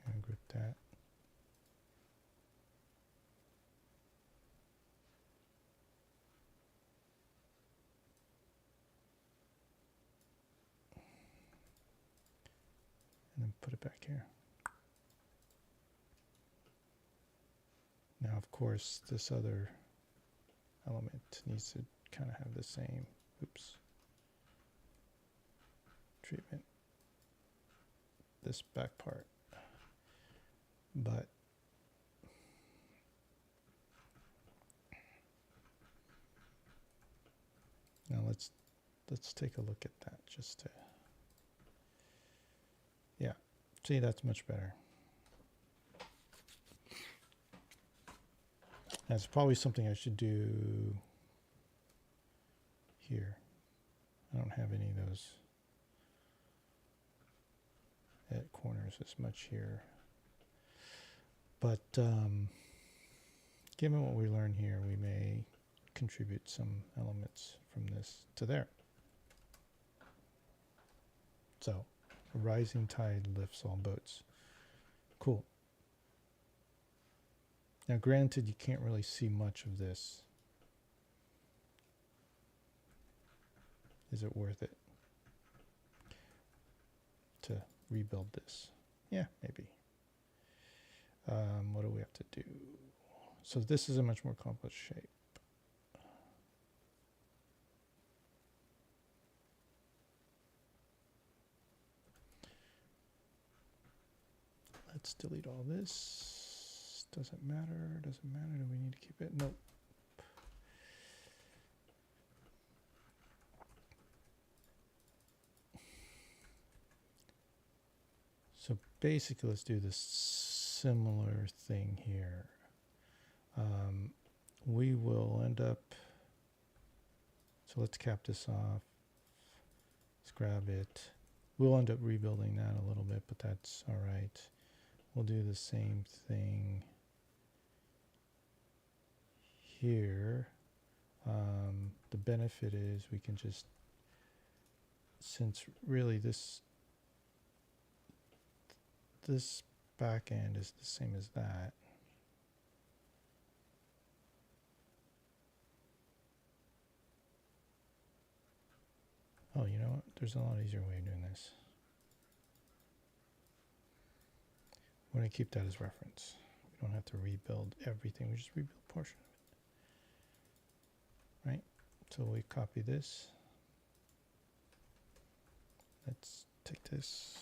I'm going to group that. And then put it back here. Now, of course, this other element needs to kind of have the same, treatment, this back part. But now let's take a look at that just to, yeah, see, that's much better. That's probably something I should do here. I don't have any of those at corners as much here. But given what we learn here, we may contribute some elements from this to there. So, a rising tide lifts all boats. Cool. Now, granted, you can't really see much of this. Is it worth it to rebuild this? Yeah, maybe. What do we have to do? So this is a much more complex shape. Let's delete all this. Doesn't matter. Doesn't matter. Do we need to keep it? Nope. So basically, let's do this similar thing here. We will end up, so let's cap this off. Let's grab it. We'll end up rebuilding that a little bit, but that's all right. We'll do the same thing here. The benefit is we can just, since really this back end is the same as that. Oh, you know what? There's a lot easier way of doing this. We're going to keep that as reference. We don't have to rebuild everything. We just rebuild a portion of it. Right? So we copy this. Let's take this.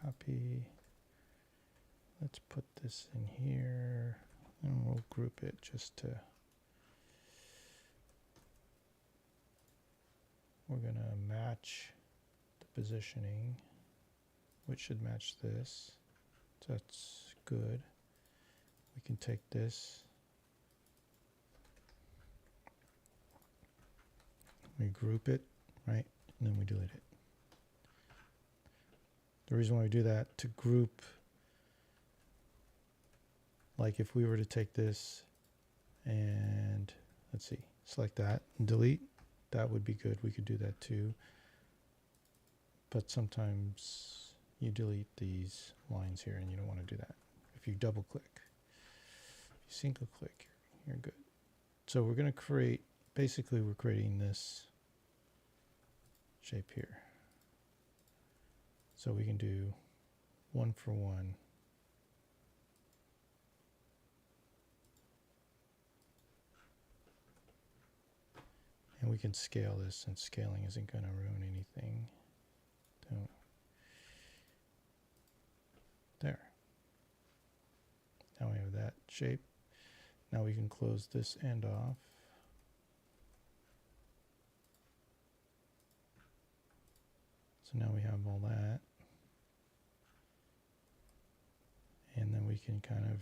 Copy. Let's put this in here. And we'll group it just to... We're going to match the positioning, which should match this. So that's good. We can take this. We group it, right? And then we delete it. The reason why we do that, to group, like if we were to take this and, let's see, select that and delete, that would be good. We could do that too. But sometimes you delete these lines here and you don't want to do that. If you double click, if you single click, you're good. So we're going to create, basically we're creating this shape here. So we can do 1 for 1. And we can scale this, and scaling isn't going to ruin anything. Don't. There. Now we have that shape. Now we can close this end off. So now we have all that. And then we can kind of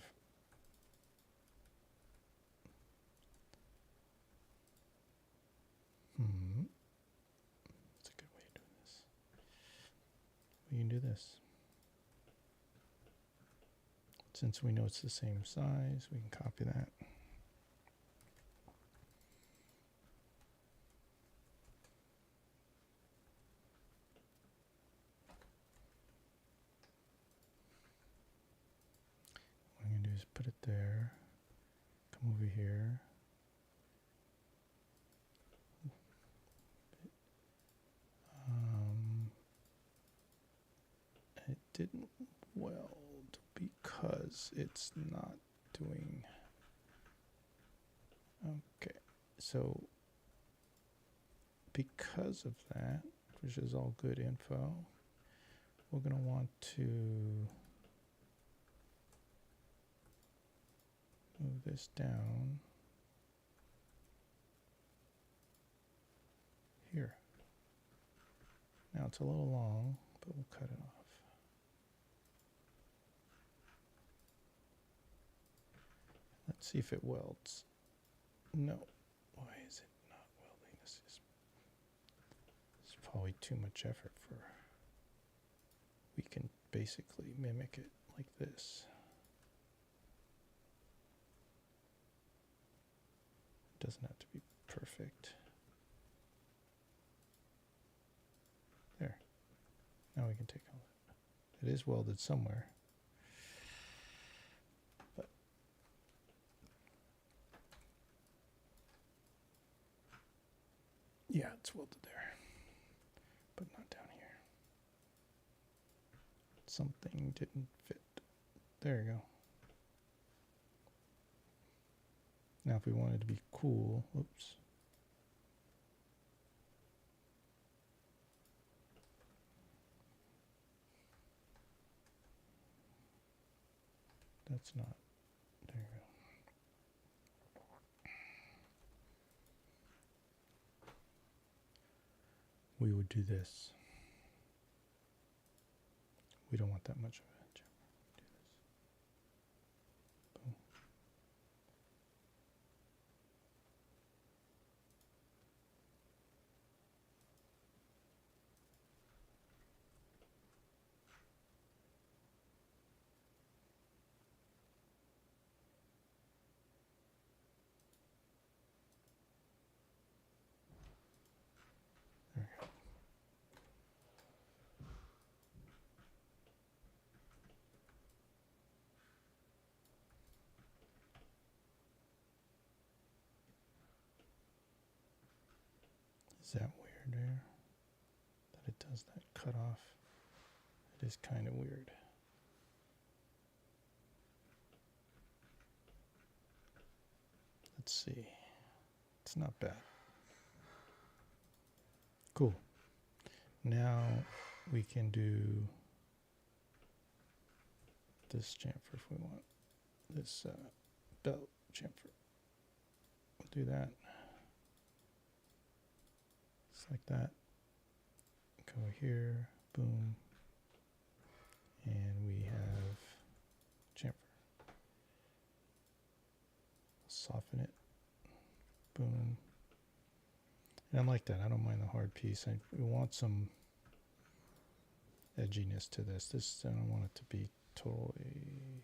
that's a good way of doing this. We can do this. since we know it's the same size, we can copy that. What I'm going to do is put it there, come over here. It didn't weld because it's not doing. Okay, so because of that, which is all good info, we're going to want to move this down here. Now it's a little long, but we'll cut it off. Let's see if it welds. No. Why is it not welding? This is probably too much effort for. We can basically mimic it like this. It doesn't have to be perfect. There. Now we can take all that. It is welded somewhere. But yeah, it's welded there. But not down here. Something didn't fit. There you go. Now if we wanted to be cool, oops. That's not, there you go. We would do this. We don't want that much of it. Do this. Boom. There we go. Is that weird there? That it does that cut off? It is kind of weird. Let's see. It's not bad. Cool. Now we can do this chamfer if we want. This belt chamfer. We'll do that. Just like that. Go here, boom. And we have chamfer. Soften it. Boom. And I like that. I don't mind the hard piece. We want some edginess to this. I don't want it to be totally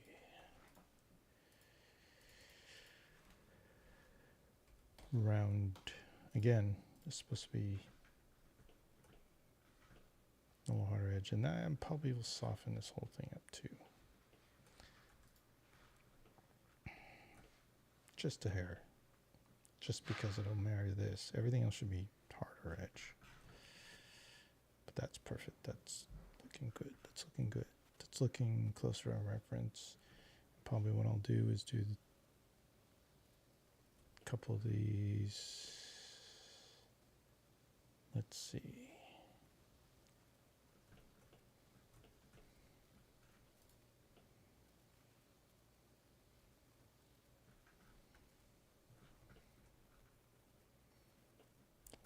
round. Again, it's supposed to be a little harder edge. And I probably will soften this whole thing up too. Just a hair. Just because it'll marry this. Everything else should be harder edge. But that's perfect. That's looking good. That's looking good. That's looking closer to our reference. Probably what I'll do is do a couple of these. Let's see.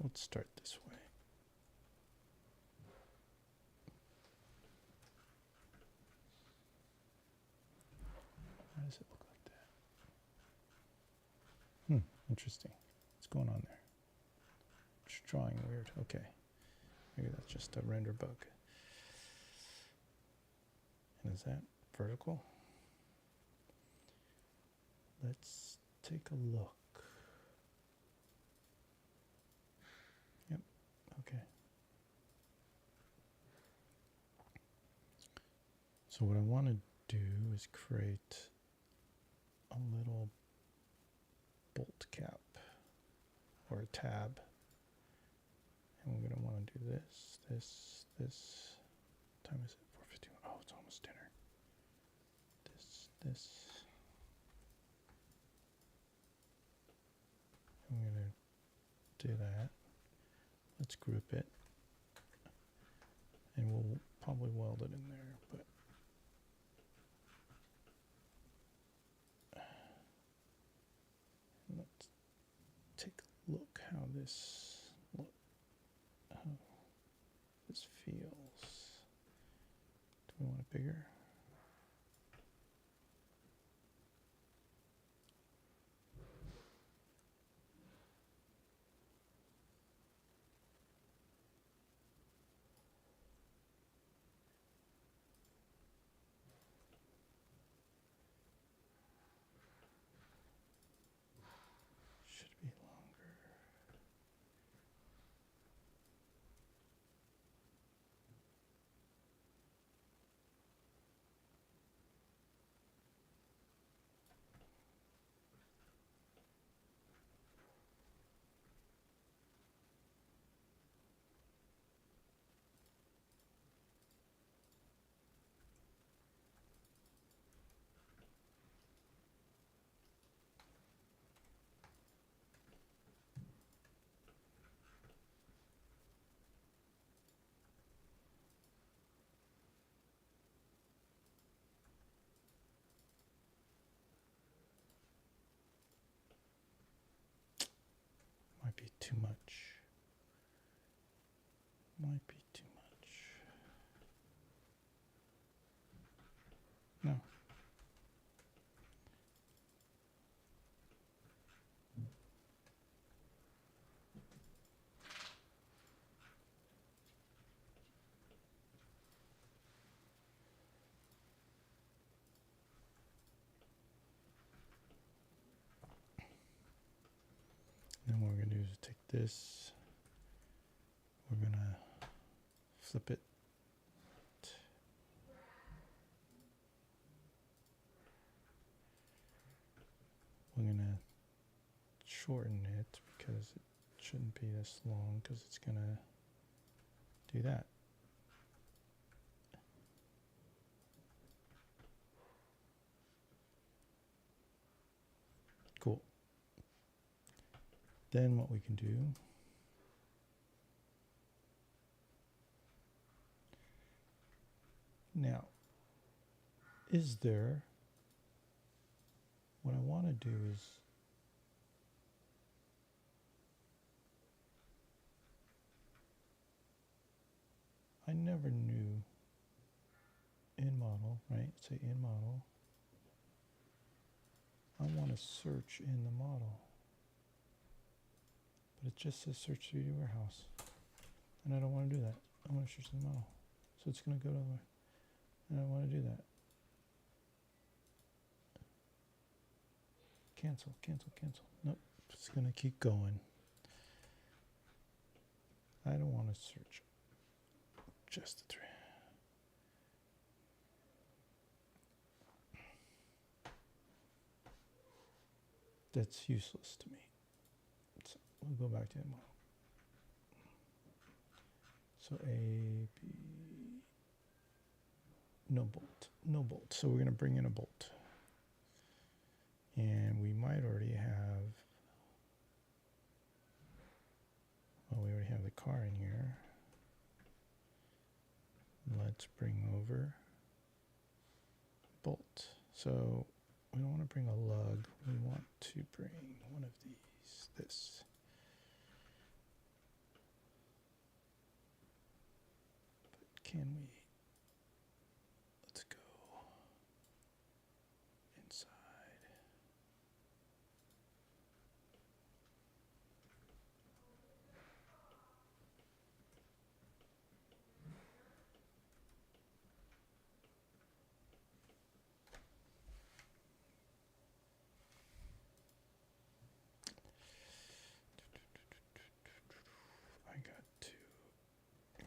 Let's start this way. How does it look like that? Interesting. What's going on there? It's drawing weird. Okay. Maybe that's just a render bug. And is that vertical? let's take a look. Yep, okay. So what I want to do is create a little bolt cap or a tab. And we're going to want to do this. What time is it? 4:51. Oh, it's almost dinner. This. I'm going to do that. Let's group it. And we'll probably weld it in there, but let's take a look how this feels. Do we want it bigger? Should be longer. Might be too much. Might be too much. No. Then what we're going to do is take this, we're going to flip it. We're going to shorten it because it shouldn't be this long because it's going to do that. Cool. Then what we can do now is there, what I want to do is I never knew in model, right? Say in model. I want to search in the model. But it just says search 3D warehouse. And I don't want to do that. I want to search in the model. So it's going to go to the, and I want to do that. Cancel. Nope. It's going to keep going. I don't want to search just the 3. That's useless to me. So we'll go back to the model. So A, B, no bolt. So we're going to bring in a bolt. And we might already have, well, we already have the car in here. Let's bring over bolt. So we don't want to bring a lug. We want to bring one of these, this. But can we, let's go inside.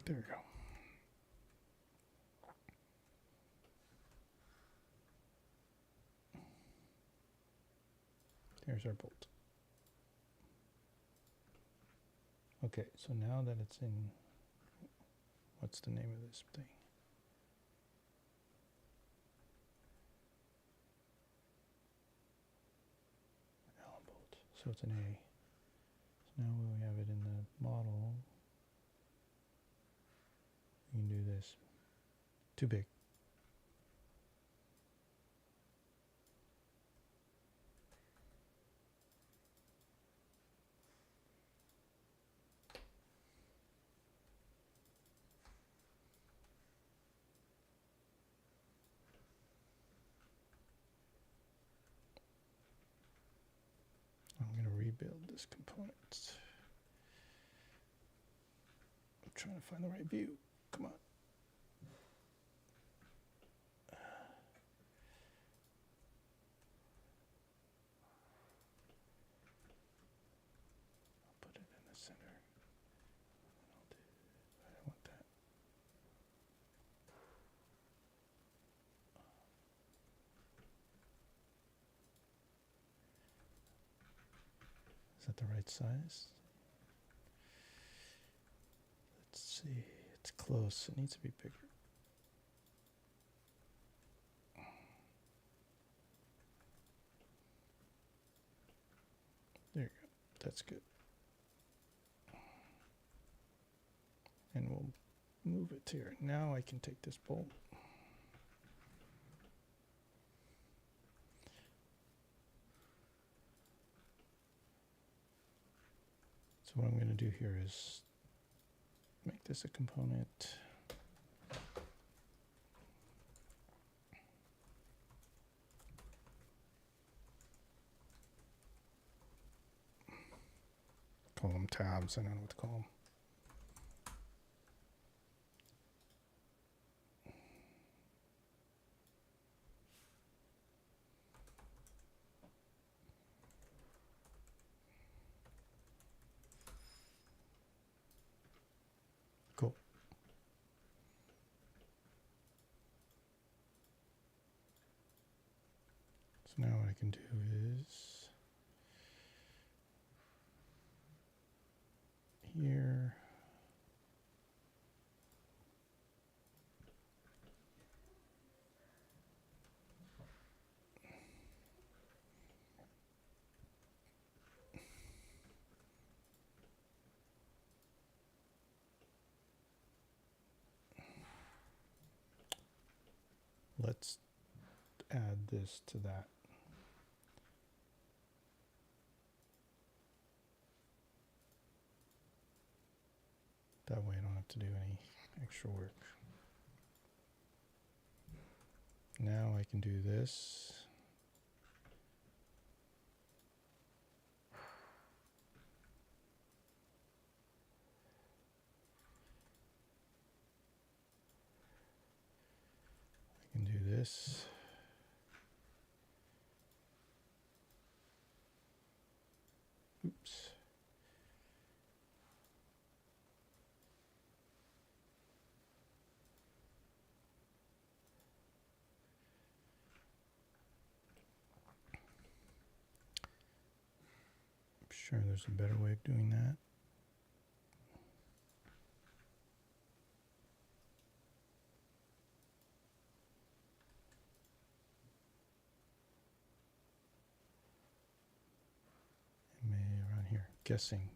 There we go. There's our bolt. Okay, so now that it's in, what's the name of this thing? Allen bolt. So it's an A. So now when we have it in the model, we can do this. Too big. I'm going to rebuild this component. I'm trying to find the right view. Come on. I'll put it in the center. I don't want that. Is that the right size? Let's see. It's close. It needs to be bigger. There you go. That's good. And we'll move it here. Now I can take this bolt. So what I'm going to do here is make this a component. Call them tabs. I don't know what to call them. Cool. So now what I can do is here. Let's add this to that. That way I don't have to do any extra work. Now I can do this. I can do this. Oops. I'm sure there's a better way of doing that.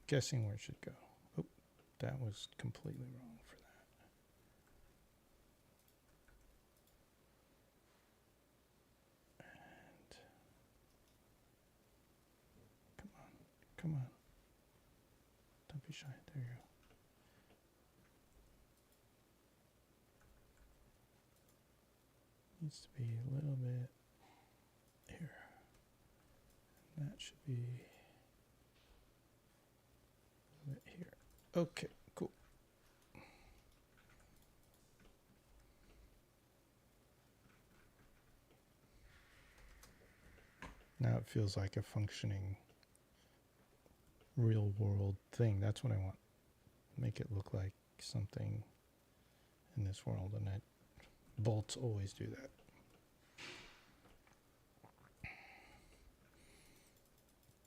Guessing where it should go. Oh, that was completely wrong for that. And come on. Don't be shy. There you go. Needs to be a little bit here. And that should be here. Okay, cool. Now it feels like a functioning real world thing. That's what I want. Make it look like something in this world, and that bolts always do that.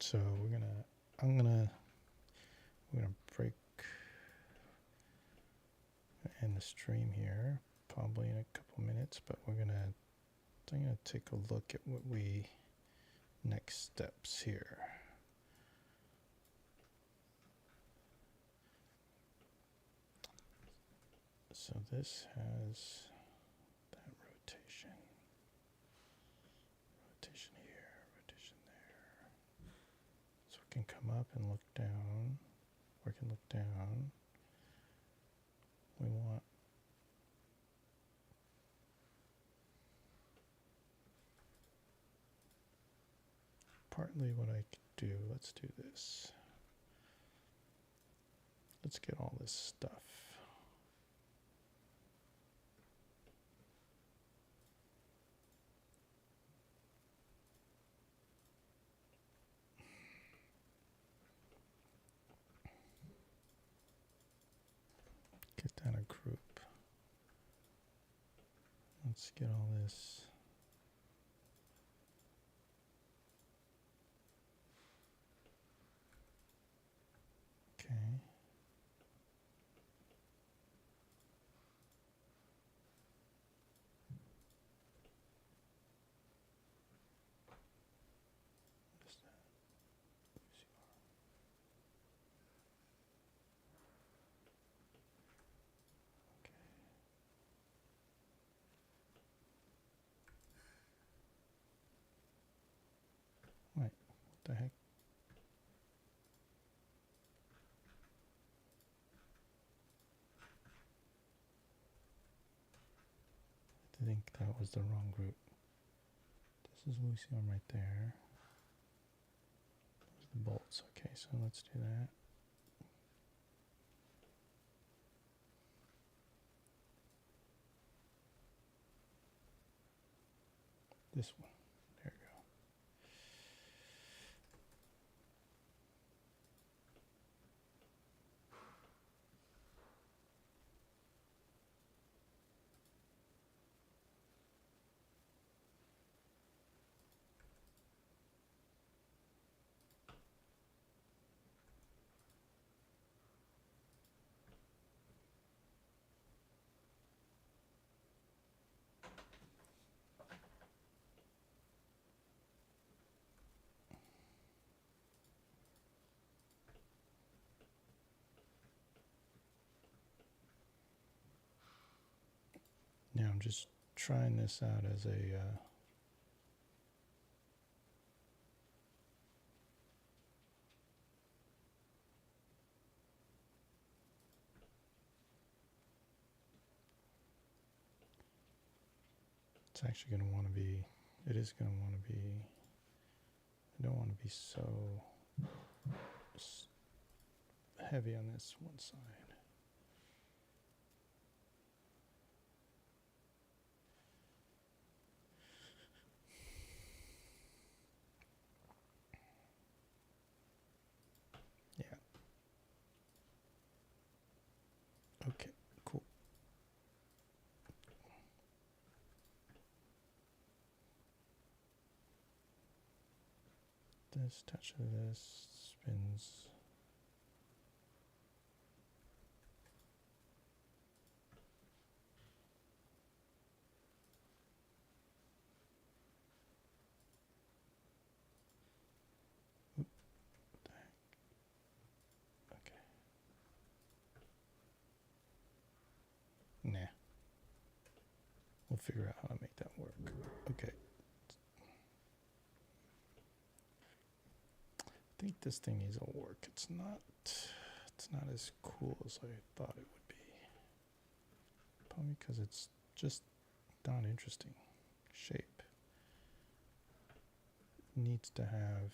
So we're gonna break end the stream here probably in a couple minutes, but I'm gonna take a look at what we next steps here. So this has that rotation here, rotation there. So it can come up and look down, or it can look down. We want partly what I could do, let's do this. Let's get all this stuff. Get down a group. Let's get all this. Okay. What is that? Wait, what the heck? I think that was the wrong group. This is LUCI right there. There's the bolts. Okay, so let's do that. This one. There we go. Now I'm just trying this out as a it's actually going to want to be, it is going to want to be, I don't want to be so heavy on this one side. Yeah. Okay, cool. This touch of this spins. Oop, what the heck? Okay. Nah. We'll figure out how to make that work. Okay. I think this thing needs a work. It's not as cool as I thought it would be. Probably because it's just not interesting shape. It needs to have,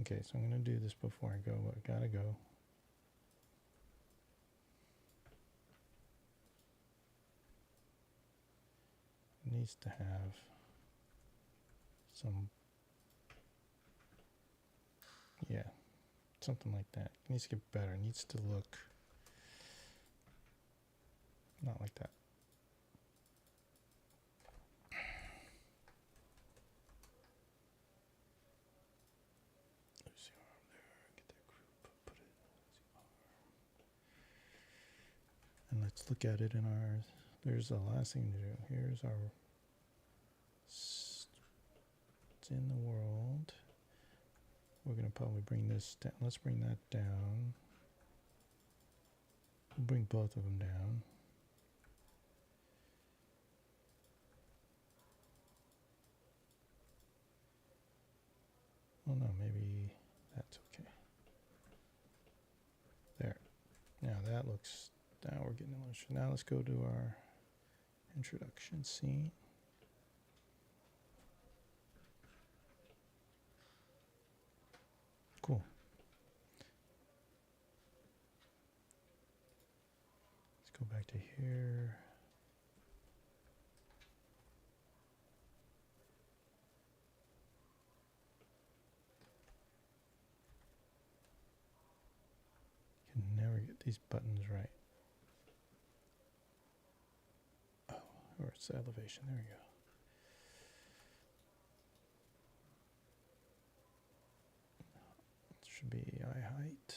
okay, so I'm going to do this before I go, but I gotta go. It needs to have some, yeah, something like that. It needs to get better. It needs to look Not like that. LUCI arm there. Get that group. Put it. And let's look at it in our. There's the last thing to do. Here's our. It's in the world. We're going to probably bring this down. Let's bring that down. We'll bring both of them down. Oh no, maybe that's okay. There. Now that looks, now we're getting illusion. Now let's go to our introduction scene. Cool. Let's go back to here. Can never get these buttons right. Oh, or it's the elevation. There we go. It should be eye height.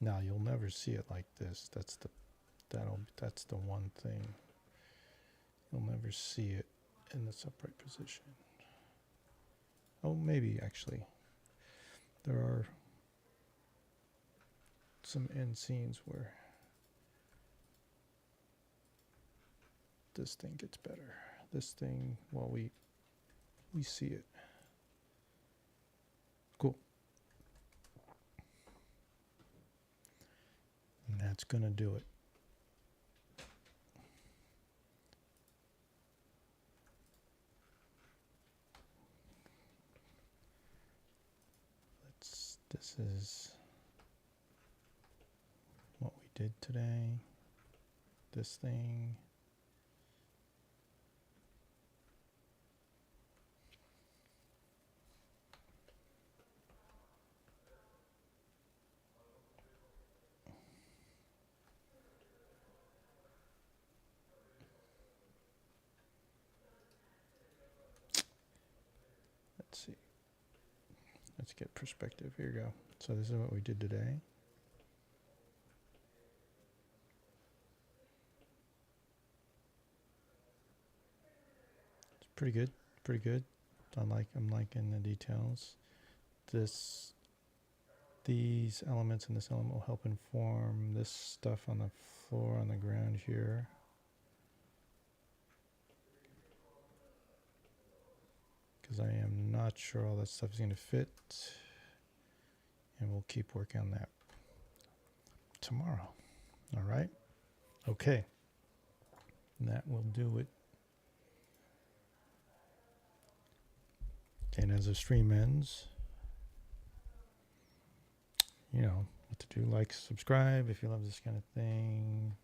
Now you'll never see it like this. That's the one thing. You'll never see it in this upright position. Oh, maybe actually. There are some end scenes where this thing gets better. This thing, well, we see it. Cool. And that's going to do it. This is what we did today. This thing. Let's see. Let's get perspective. Here you go. So this is what we did today. It's pretty good. Pretty good. I'm liking the details. These elements and this element will help inform this stuff on the floor, on the ground here. Because I am not sure all that stuff is going to fit. And we'll keep working on that tomorrow. All right? Okay. And that will do it. And as the stream ends, you know what to do. Like, subscribe if you love this kind of thing.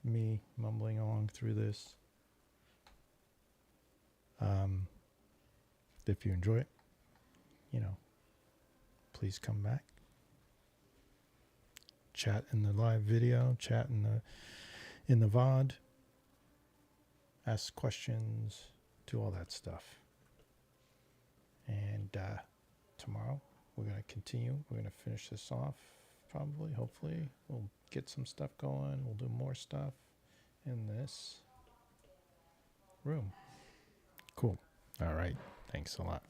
Me mumbling along through this. If you enjoy it, you know, please come back. Chat in the live video, chat in the VOD. Ask questions, do all that stuff. And tomorrow we're going to continue. We're going to finish this off, probably, hopefully. We'll get some stuff going. We'll do more stuff in this room. Cool. All right. Thanks a lot.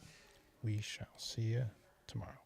We shall see you tomorrow.